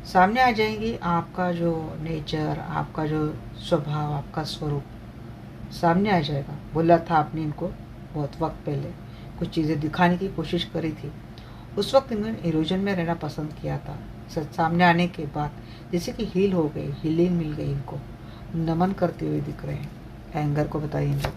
सामने आ जाएंगी, आपका जो नेचर, आपका जो स्वभाव, आपका स्वरूप सामने आ जाएगा। बोला था आपने इनको बहुत वक्त पहले, कुछ चीज़ें दिखाने की कोशिश करी थी, उस वक्त इन्होंने इल्यूजन में रहना पसंद किया था। सच सामने आने के बाद जैसे कि हील हो गई, हीलिंग मिल गई, इनको नमन करते हुए दिख रहे हैं। एंगर को बताइए इनको।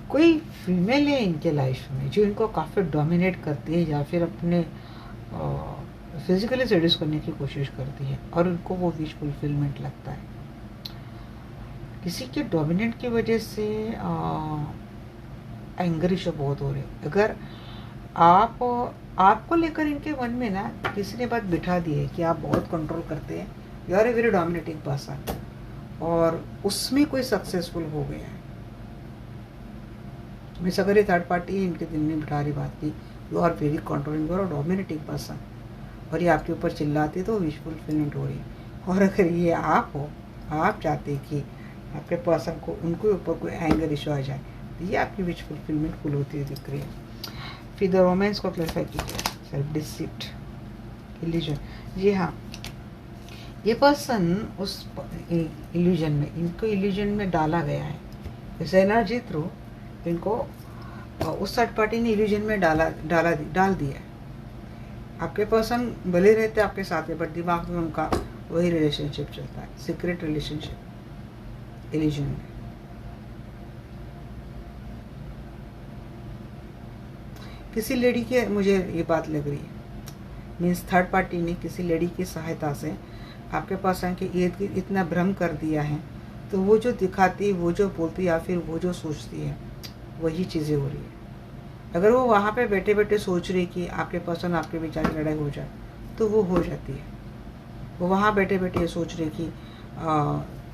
कोई फीमेल है इनके लाइफ में जो इनको काफ़ी डोमिनेट करती है या फिर अपने फिजिकली सेड्यूस करने की कोशिश करती है और उनको वो विश फुलफिलमेंट लगता है। किसी के डोमिनेंट की वजह से एंगर इशू बहुत हो रहे हैं। अगर आपको लेकर इनके मन में ना किसी ने बात बिठा दी है कि आप बहुत कंट्रोल करते हैं, you are a very dominating person, और उसमें कोई सक्सेसफुल हो गया है। मिस अगर ये थर्ड पार्टी इनके दिल में बिठा रही बात की you are very controlling, you are dominating person, और ये आपके ऊपर चिल्लाते तो विश फुलफिलमेंट हो रही है। और अगर ये आप हो, आप चाहते कि आपके पर्सन को उनके ऊपर कोई एंगर इशू आ जाए, तो ये आपकी विश फुलफिलमेंट फुल होती हुई दिख रही है। फिर द रोमांस को क्लैरिफाई कीजिए। सेल्फ डिसीट, इल्यूजन, जी हाँ, ये पर्सन उस इल्यूजन में, इनको इल्यूजन में डाला गया है इस एनर्जी थ्रू। इनको उस थर्ड पार्टी ने इल्यूजन में डाल दिया है। आपके पर्सन भले रहते आपके साथ है, बट दिमाग में उनका वही रिलेशनशिप चलता है, सीक्रेट रिलेशनशिप इल्यूजन में। किसी लेडी के, मुझे ये बात लग रही है, मीन्स थर्ड पार्टी ने किसी लेडी की सहायता से आपके पास आके इर्द गिर्द इतना भ्रम कर दिया है, तो वो जो दिखाती है, वो जो बोलती है, या फिर वो जो सोचती है, वही चीज़ें हो रही है। अगर वो वहाँ पे बैठे बैठे सोच रही कि आपके पर्सन आपके विचार की लड़ाई हो जाए, तो वो हो जाती है। वो वहाँ बैठे बैठे ये सोच रही कि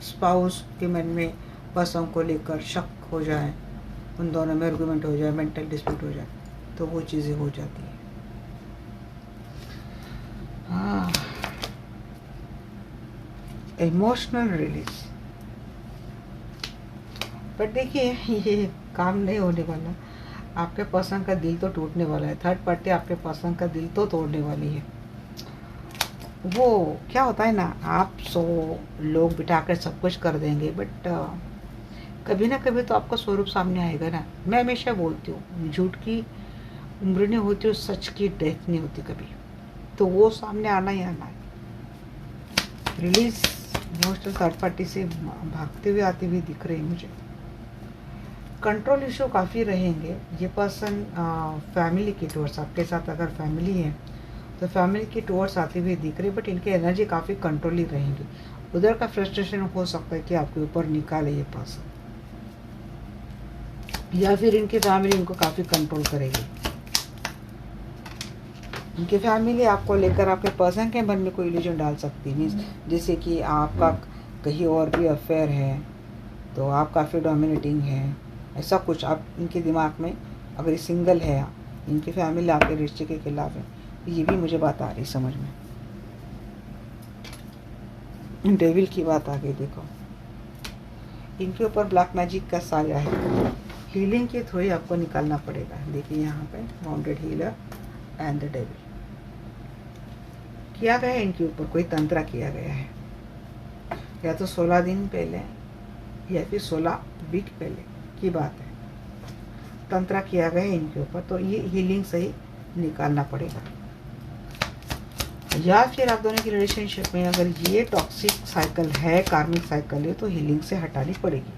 स्पाउस के मन में पर्सन को लेकर शक हो जाए, उन दोनों में आर्गुमेंट हो जाए, मेंटल डिस्प्यूट हो जाए, तो वो चीज़ें हो जाती है। हाँ, इमोशनल रिलीज। बट देखिए, ये काम नहीं होने वाला। आपके पर्सन का दिल तो टूटने वाला है। थर्ड पार्टी आपके पर्सन का दिल तो तोड़ने वाली है। वो क्या होता है ना, आप 100 लोग बिठा कर सब कुछ कर देंगे, बट कभी ना कभी तो आपका स्वरूप सामने आएगा ना। मैं हमेशा बोलती हूँ, झूठ की उम्र नहीं होती और सच की डेथ नहीं होती कभी, तो वो सामने आना ही आना है। रिलीज इमोशनल थर्ड पार्टी से भागते हुए आते हुए दिख रहे हैं मुझे। कंट्रोल इशू काफ़ी रहेंगे। ये पर्सन फैमिली के टूवर्ड्स, आपके साथ अगर फैमिली है तो फैमिली के टूवर्ड्स आते हुए दिख रहे, बट इनकी एनर्जी काफ़ी कंट्रोल ही रहेंगी। उधर का फ्रस्ट्रेशन हो सकता है कि आपके ऊपर निकाले ये पर्सन, या फिर इनकी फैमिली इनको काफ़ी कंट्रोल करेगी। इनकी फैमिली आपको लेकर आपके पर्सन के मन में कोई इल्यूजन डाल सकती है, मीन्स जैसे कि आपका कहीं और भी अफेयर है तो आप काफ़ी डोमिनेटिंग है, ऐसा कुछ आप इनके दिमाग में। अगर ये सिंगल है, इनकी फैमिली आपके रिश्ते के खिलाफ है, ये भी मुझे बात आ रही समझ में। डेविल की बात आ गई। देखो, इनके ऊपर ब्लैक मैजिक का साया है। हीलिंग के थ्रू ही आपको निकालना पड़ेगा। देखिए यहाँ पे bounded healer and the devil किया गया है। इनके ऊपर कोई तंत्र किया गया है, या तो 16 दिन पहले या फिर 16 वीक पहले की बात है। तंत्र किया गया है इनके ऊपर, तो ये हीलिंग से ही निकालना पड़ेगा। या फिर आप दोनों की रिलेशनशिप में अगर ये टॉक्सिक साइकिल है, कार्मिक साइकिल है, तो हीलिंग से हटानी पड़ेगी।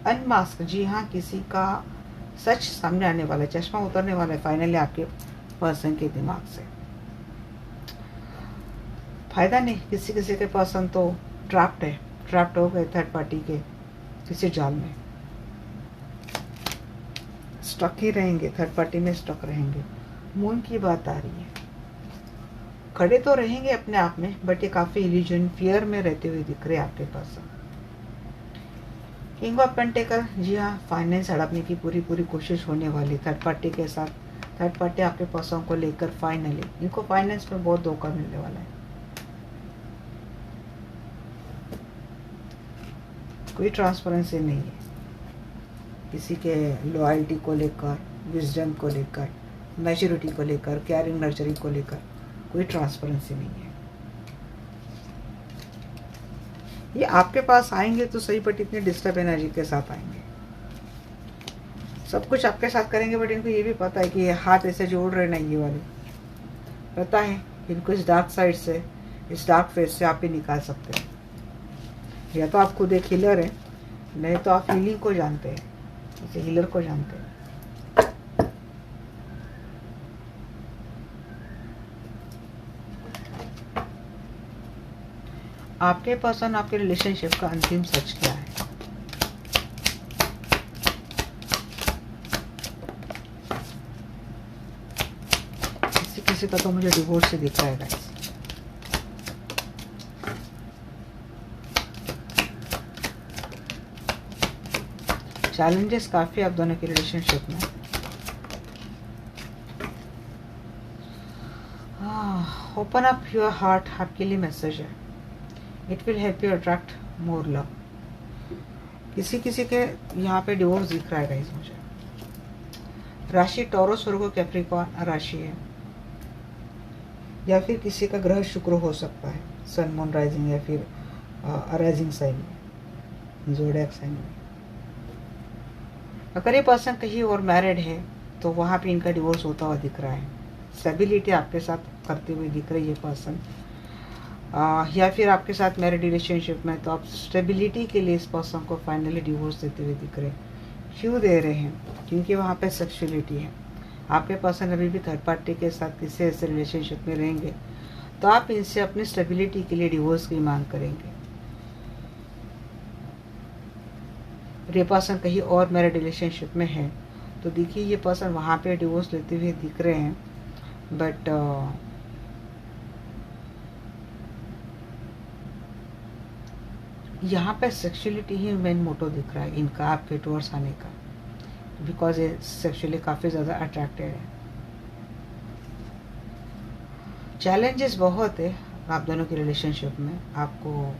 अनमास्क, जी हाँ, किसी का सच सामने आने वाला है, चश्मा उतरने वाला है फाइनली आपके पर्सन के दिमाग से। फायदा नहीं, किसी किसी के पर्सन तो ट्रैप्ड हो गए थर्ड पार्टी के किसी जाल में, स्टक ही रहेंगे, थर्ड पार्टी में स्टक रहेंगे। मून की बात आ रही है। खड़े तो रहेंगे अपने आप में, बट ये काफी इल्यूजन, फियर में रहते हुए दिख रहे हैं आपके पर्सन। किंग ऑफ पेंटिकल, जी हाँ, फाइनेंस हड़पने की पूरी कोशिश होने वाली थर्ड पार्टी के साथ। थर्ड पार्टी आपके पर्सन को लेकर फाइनली इनको फाइनेंस में बहुत धोखा मिलने वाला है। कोई ट्रांसपेरेंसी नहीं है किसी के लॉयल्टी को लेकर, विजडम को लेकर, मैच्योरिटी को लेकर, केयरिंग नर्चरिंग को लेकर कोई ट्रांसपेरेंसी नहीं है। ये आपके पास आएंगे तो सही, बट इतने डिस्टर्ब एनर्जी के साथ आएंगे। सब कुछ आपके साथ करेंगे, बट इनको ये भी पता है कि ये हाथ ऐसे जोड़ रहे ना, ये वाले पता है इनको इस डार्क साइड से, इस डार्क फेस से आप ही निकाल सकते हैं। या तो आप खुद एक हीलर हैं, नहीं तो आप हीलिंग को जानते हैं, इसे हीलर को जानते हैं। आपके पर्सन आपके रिलेशनशिप का अंतिम सच क्या है? किसी का तो मुझे डिवोर्स से दिख रहा है गाइस। चैलेंजेस काफी आप दोनों के रिलेशनशिप में। ओपन अप योर हार्ट, आपके लिए मैसेज है। It will help you attract more love. किसी किसी के यहाँ पे डिवोर्स दिख रहा है गाइस मुझे। राशि टॉरस, वर्गो, कैप्रिकॉर्न राशि है, या फिर किसी का ग्रह शुक्र हो सकता है, सन मून राइजिंग या फिर अराइजिंग साइन में, ज़ोडिएक साइन में। अगर ये पर्सन कहीं और मैरिड है तो वहाँ पे इनका डिवोर्स होता हुआ दिख रहा है। स्टेबिलिटी आपके साथ करते हुए दिख रही है पर्सन, या फिर आपके साथ मैरिड रिलेशनशिप में, तो आप स्टेबिलिटी के लिए इस पर्सन को फाइनली डिवोर्स देते हुए दिख रहे हैं। क्यों दे रहे हैं? क्योंकि वहाँ पे सेक्सुअलिटी है। आपके पर्सन अभी भी थर्ड पार्टी के साथ किसी ऐसे रिलेशनशिप में रहेंगे तो आप इनसे अपनी स्टेबिलिटी के लिए डिवोर्स की मांग करेंगे। ये पर्सन कहीं और मैरिड रिलेशनशिप में है तो देखिए ये पर्सन वहाँ पे डिवोर्स लेते हुए दिख रहे हैं, बट यहाँ पे सेक्सुअलिटी ही मेन मोटो दिख रहा है इनका आपके टूवर्ड्स आने का, बिकॉज ये सेक्सुअली काफ़ी ज़्यादा अट्रैक्टेड है। चैलेंजेस बहुत है आप दोनों की रिलेशनशिप में, आपको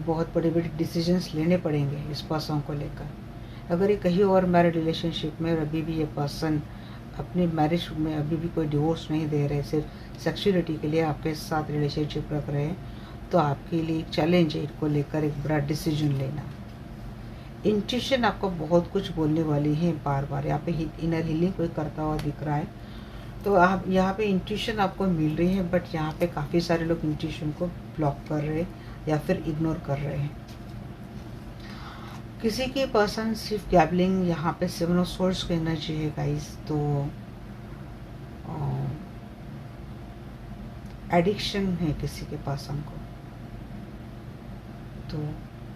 बहुत बड़े बड़े डिसीजंस लेने पड़ेंगे इस पर्सन को लेकर। अगर ये कहीं और मैरिड रिलेशनशिप में और अभी भी ये पर्सन अपनी मैरिज में अभी भी कोई डिवोर्स नहीं दे रहे, सिर्फ सेक्सुअलिटी के लिए आपके साथ रिलेशनशिप रख रहे हैं, तो आपके लिए एक चैलेंज है इनको लेकर एक बड़ा डिसीजन लेना। इंट्यूशन आपको बहुत कुछ बोलने वाली है बार बार, यहाँ पे इनर हीलिंग कोई करता हुआ दिख रहा है, तो आप यहाँ पे इंट्यूशन आपको मिल रही है, बट यहाँ पे काफ़ी सारे लोग इंट्यूशन को ब्लॉक कर रहे हैं या फिर इग्नोर कर रहे हैं। किसी की पर्सन सिर्फ गैबलिंग, यहाँ पे सेवन ऑफ सोर्स की एनर्जी है गाइस, तो एडिक्शन है किसी के पर्सन को, तो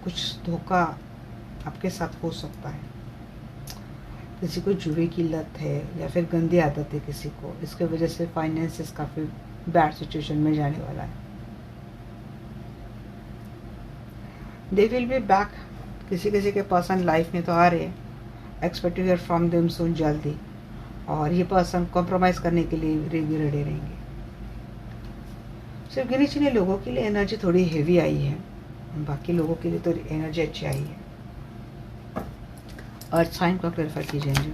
कुछ धोखा आपके साथ हो सकता है। किसी को जुए की लत है या फिर गंदी आदत है किसी को, इसके वजह से फाइनेंसेस काफ़ी बैड सिचुएशन में जाने वाला है। दे विल बी बैक, किसी किसी के पर्सन लाइफ में तो आ रहे हैं, expect to hear from them soon, जल्दी, और ये पर्सन कॉम्प्रोमाइज़ करने के लिए रेडी रहेंगे। सिर्फ गिने चुने लोगों के लिए एनर्जी थोड़ी हेवी आई है, बाकी लोगों के लिए तो एनर्जी अच्छी आई है। अर्थ साइन को क्लैरिफाई कीजिए।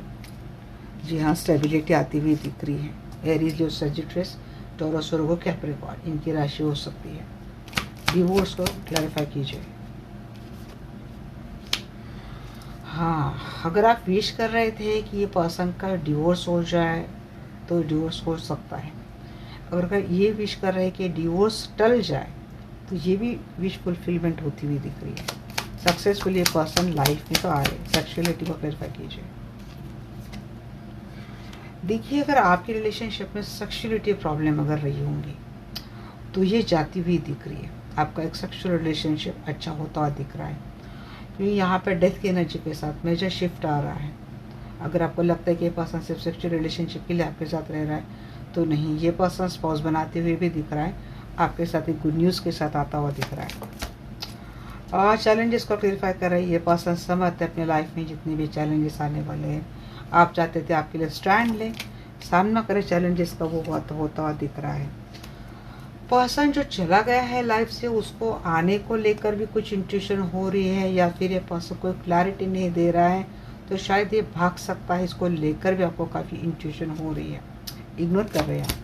जी हाँ, स्टेबिलिटी आती हुई दिख रही है। एरीज, लियो, सजिटेरियस, टॉरस, वर्गो, कैप्रिकॉर्न, इनकी राशि हो सकती है। डिवोर्स को क्लैरिफाई कीजिए। हाँ, अगर आप विश कर रहे थे कि ये पर्सन का डिवोर्स हो जाए तो डिवोर्स हो सकता है। अगर ये विश कर रहे हैं कि डिवोर्स टल जाए तो ये भी विश फुलफिलमेंट होती हुई दिख रही है। सक्सेसफुल ये पर्सन लाइफ में तो आ रहे। सेक्सुअलिटी को क्लैरिफाई कीजिए। देखिए, अगर आपकी रिलेशनशिप में सेक्सुअलिटी प्रॉब्लम अगर रही होंगी तो ये जाती हुई दिख रही है। आपका एक सेक्सुअल रिलेशनशिप अच्छा होता हुआ दिख रहा है, क्योंकि यहाँ पर डेथ की एनर्जी के साथ मेजर शिफ्ट आ रहा है। अगर आपको लगता है कि ये पर्सन सिर्फ सेक्सुअल रिलेशनशिप के लिए आपके साथ रह रहा है तो नहीं, ये पर्सन स्पाउस बनाते हुए भी दिख रहा है, आपके साथ एक गुड न्यूज़ के साथ आता हुआ दिख रहा है। और चैलेंजेस को क्लियरिफाई कर रही है। ये पर्सन समझते अपने लाइफ में जितने भी चैलेंजेस आने वाले हैं, आप चाहते थे आपके लिए स्टैंड लें, सामना करें चैलेंजेस का, वो होता हुआ दिख रहा है। पर्सन जो चला गया है लाइफ से, उसको आने को लेकर भी कुछ इंट्यूशन हो रही है, या फिर ये पर्सन कोई क्लैरिटी नहीं दे रहा है तो शायद ये भाग सकता है, इसको लेकर भी आपको काफ़ी इंट्यूशन हो रही है। इग्नोर कर रहे हैं,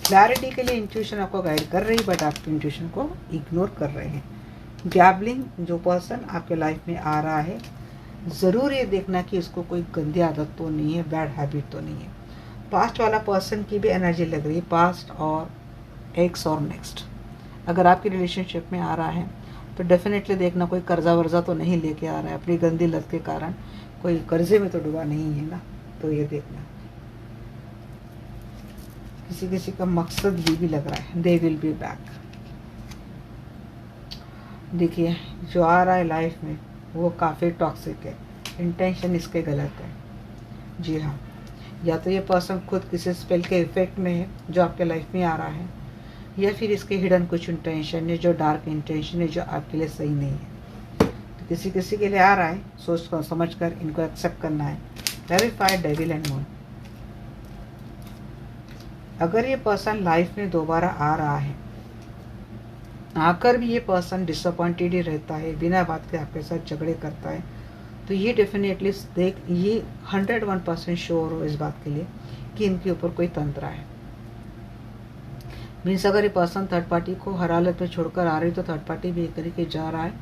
क्लैरिटी के लिए इंट्यूशन आपको गाइड कर रही है, बट आप इंट्यूशन को इग्नोर कर रहे हैं। गैबलिंग, जो पर्सन आपके लाइफ में आ रहा है, ज़रूर ये देखना कि इसको कोई गंदी आदत तो नहीं है, बैड हैबिट तो नहीं है। पास्ट वाला पर्सन की भी एनर्जी लग रही है, पास्ट और एक्स और नेक्स्ट। अगर आपकी रिलेशनशिप में आ रहा है तो डेफिनेटली देखना कोई कर्जा वर्जा तो नहीं लेके आ रहा है, अपनी गंदी लत के कारण कोई कर्जे में तो डूबा नहीं है ना, तो ये देखना। किसी किसी का मकसद ये भी लग रहा है, दे विल बी बैक। देखिए, जो आ रहा है लाइफ में वो काफ़ी टॉक्सिक है, इंटेंशन इसके गलत है। जी हाँ, या तो ये पर्सन खुद किसी स्पेल के इफेक्ट में है जो आपके लाइफ में आ रहा है, या फिर इसके हिडन कुछ इंटेंशन है जो डार्क इंटेंशन है, जो आपके लिए सही नहीं है। तो किसी किसी के लिए आ रहा है, सोच कर समझ कर इनको एक्सेप्ट करना है। Clarify devil and moon. अगर ये पर्सन लाइफ में दोबारा आ रहा है, आकर भी ये पर्सन डिसअपॉइंटेड ही रहता है, बिना बात के आपके साथ झगड़े करता है, तो ये डेफिनेटली ये 101% श्योर हो इस बात के लिए कि इनके ऊपर कोई तंत्र है। मीन्स अगर ये पर्सन थर्ड पार्टी को हर हालत में छोड़कर आ रही तो थर्ड पार्टी भी एक करके जा रहा है,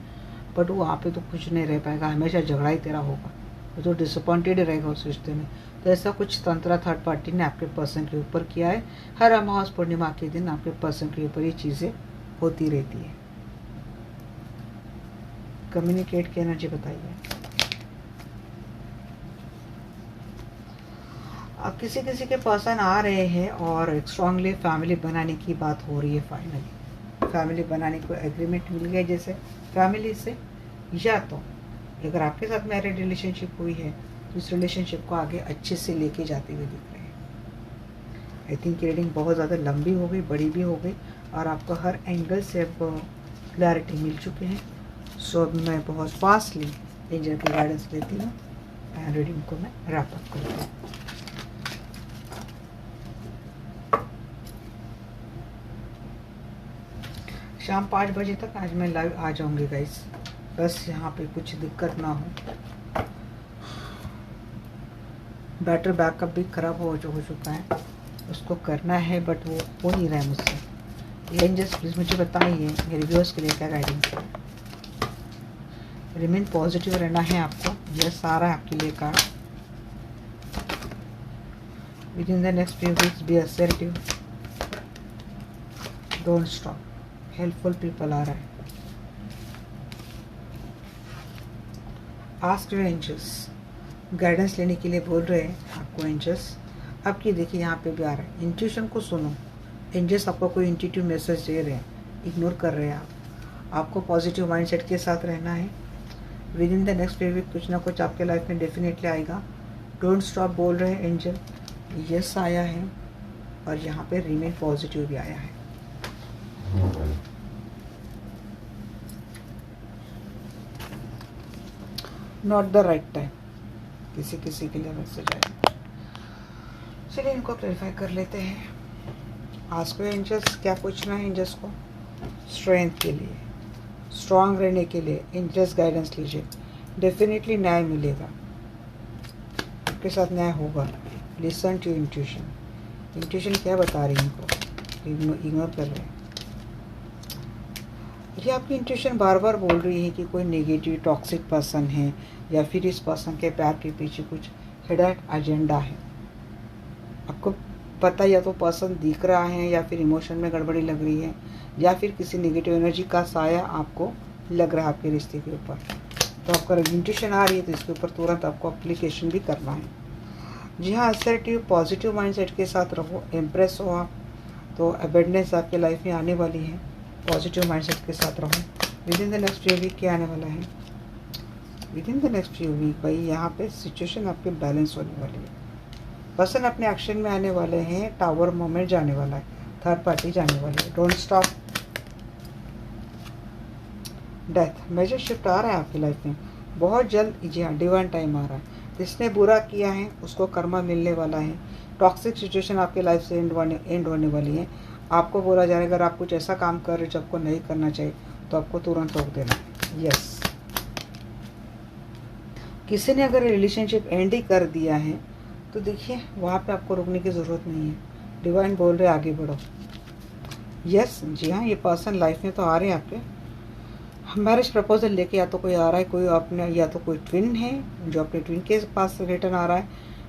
बट वो वहाँ पे तो कुछ नहीं रह पाएगा, हमेशा झगड़ा ही तेरा होगा, वो तो डिसअपॉइंटेड ही रहेगा उस रिश्ते में। तो ऐसा कुछ तंत्र थर्ड पार्टी ने आपके पर्सन के ऊपर किया है। हर अमावस पूर्णिमा के दिन आपके पर्सन के ऊपर ये चीज़ें होती रहती है। कम्युनिकेट की एनर्जी बताइए। किसी किसी के पर्सन आ रहे हैं और स्ट्रांगली फैमिली बनाने की बात हो रही है। फाइनली फैमिली बनाने को एग्रीमेंट मिल गया जैसे फैमिली से, या तो अगर आपके साथ मैरिड रिलेशनशिप हुई है तो इस रिलेशनशिप को आगे अच्छे से लेके जाते हुए दिख रहे हैं। आई थिंक रीडिंग बहुत ज़्यादा लंबी हो गई, बड़ी भी हो गई और आपको हर एंगल से अब क्लैरिटी मिल चुके हैं। सो अब मैं बहुत फास्टली एंजल की गाइडेंस लेती हूँ एंड रीडिंग को मैं रैप अप करती हूँ। शाम 5 बजे तक आज मैं लाइव आ जाऊंगी गाइस, बस यहाँ पे कुछ दिक्कत ना हो। बैटरी बैकअप भी खराब हो चुका है, उसको करना है बट वो हो नहीं रहा है मुझसे। एंजल्स प्लीज़ मुझे बताइए मेरे व्यूअर्स के लिए क्या गाइडेंस है। रिमेन पॉजिटिव रहना है आपको, यह सारा है आपके लिए card. Within the next few weeks be assertive, don't stop, helpful people आ रहा है। आस्क योर एंजल्स, गाइडेंस लेने के लिए बोल रहे हैं आपको एंजल्स। आपकी देखिए यहाँ पे भी आ रहा है, इंट्यूशन को सुनो। एंजल्स आपको कोई इंट्यूटिव मैसेज दे रहे हैं, इग्नोर कर रहे हैं आप। आपको पॉजिटिव माइंडसेट के साथ रहना है। Within the next few week कुछ ना कुछ आपके लाइफ में डेफिनेटली आएगा। डोंट स्टॉप बोल रहे हैं एंजल। यस आया है और यहाँ पे रिमेन पॉजिटिव भी आया है। नॉट द राइट टाइम, किसी किसी के लिए मैसेज आया। चलिए इनको क्लैरिफाई कर लेते हैं। आस्क योर एंजल्स, क्या पूछना है एंजल्स को? स्ट्रेंथ के लिए, स्ट्रांग रहने के लिए एंजल्स गाइडेंस लीजिए। डेफिनेटली न्याय मिलेगा, आपके साथ न्याय होगा। Listen to intuition. इंट्यूशन क्या बता रही है इनको, इग्नोर कर रहे हैं। ये आपकी इंट्यूशन बार बार बोल रही है कि कोई नेगेटिव टॉक्सिक पर्सन है या फिर इस पर्सन के प्यार के पीछे कुछ हिडन एजेंडा है। आपको पता या तो पर्सन दिख रहा है या फिर इमोशन में गड़बड़ी लग रही है या फिर किसी नेगेटिव एनर्जी का साया आपको लग रहा है आपके रिश्ते के ऊपर। तो आपका इंट्यूशन आ रही है तो इसके ऊपर तुरंत आपको एप्लीकेशन भी करना है। जी हाँ, असर्टिव पॉजिटिव माइंडसेट के साथ रहो, इम्प्रेस हो आप तो अबेंडेंस आपके लाइफ में आने वाली है। पॉजिटिव माइंडसेट के साथ रहो। Within the next few week क्या आने वाला है? Within the next few week भाई यहाँ पे सिचुएशन आपके बैलेंस होने वाली है। पर्सन अपने एक्शन में आने वाले हैं, टावर मोमेंट जाने वाला है, थर्ड पार्टी जाने वाली है। Don't stop. Death major shift आ रहा है आपकी लाइफ में बहुत जल्द। जी हाँ, डिवाइन टाइम आ रहा है। जिसने बुरा किया है उसको कर्मा मिलने वाला है। टॉक्सिक सिचुएशन आपके लाइफ से एंड होने वाली है। आपको बोला जाएगा अगर आप कुछ ऐसा काम कर रहे हो जो आपको नहीं करना चाहिए तो आपको तुरंत रोक देना है। यस, किसी ने अगर रिलेशनशिप एंड ही कर दिया है तो देखिए वहाँ पे आपको रुकने की ज़रूरत नहीं है। डिवाइन बोल रहे आगे बढ़ो। यस, जी हाँ, ये पर्सन लाइफ में तो आ रहे हैं आपके। मैरिज प्रपोजल लेके या तो कोई आ रहा है, कोई अपने या तो कोई ट्विन है जो अपने ट्विन के पास रिटर्न आ रहा है,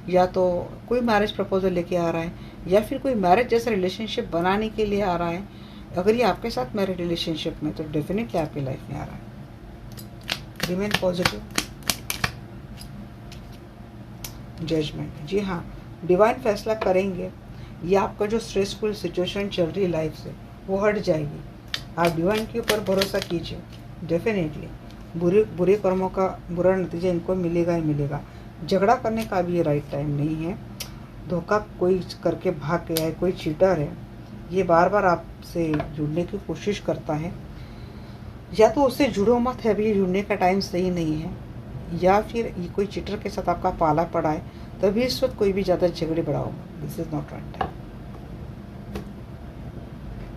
या तो कोई मैरिज प्रपोजल लेके आ रहा है, या फिर कोई मैरिज जैसा रिलेशनशिप बनाने के लिए आ रहा है। अगर ये आपके साथ मैरिज रिलेशनशिप में तो डेफिनेटली आपकी लाइफ में आ रहा है। Remain positive. जजमेंट, जी हाँ, डिवाइन फैसला करेंगे। ये आपका जो स्ट्रेसफुल सिचुएशन चल रही है लाइफ से वो हट जाएगी। आप डिवाइन के ऊपर भरोसा कीजिए। डेफिनेटली बुरे कर्मों का बुरा नतीजा इनको मिलेगा ही मिलेगा। झगड़ा करने का भी ये राइट टाइम नहीं है। धोखा कोई करके भाग गया है, कोई चीटर है, ये बार बार आपसे जुड़ने की कोशिश करता है, या तो उससे जुड़ो मत है, अभी जुड़ने का टाइम सही नहीं है, या फिर ये कोई चीटर के साथ आपका पाला पड़ा है तभी इस वक्त कोई भी ज़्यादा झगड़े बढ़ाओ। This is not right time.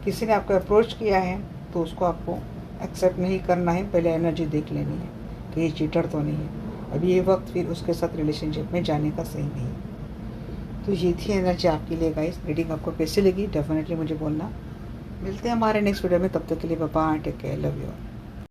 किसी ने आपको अप्रोच किया है तो उसको आपको एक्सेप्ट नहीं करना है, पहले एनर्जी देख लेनी है कि ये चीटर तो नहीं है। अभी ये वक्त फिर उसके साथ रिलेशनशिप में जाने का सही नहीं है। तो ये थी एनर्जी आपके लिए गाइस। रीडिंग आपको कैसी लगी डेफिनेटली मुझे बोलना। मिलते हैं हमारे नेक्स्ट वीडियो में, तब तक के लिए bye bye, take care, love you.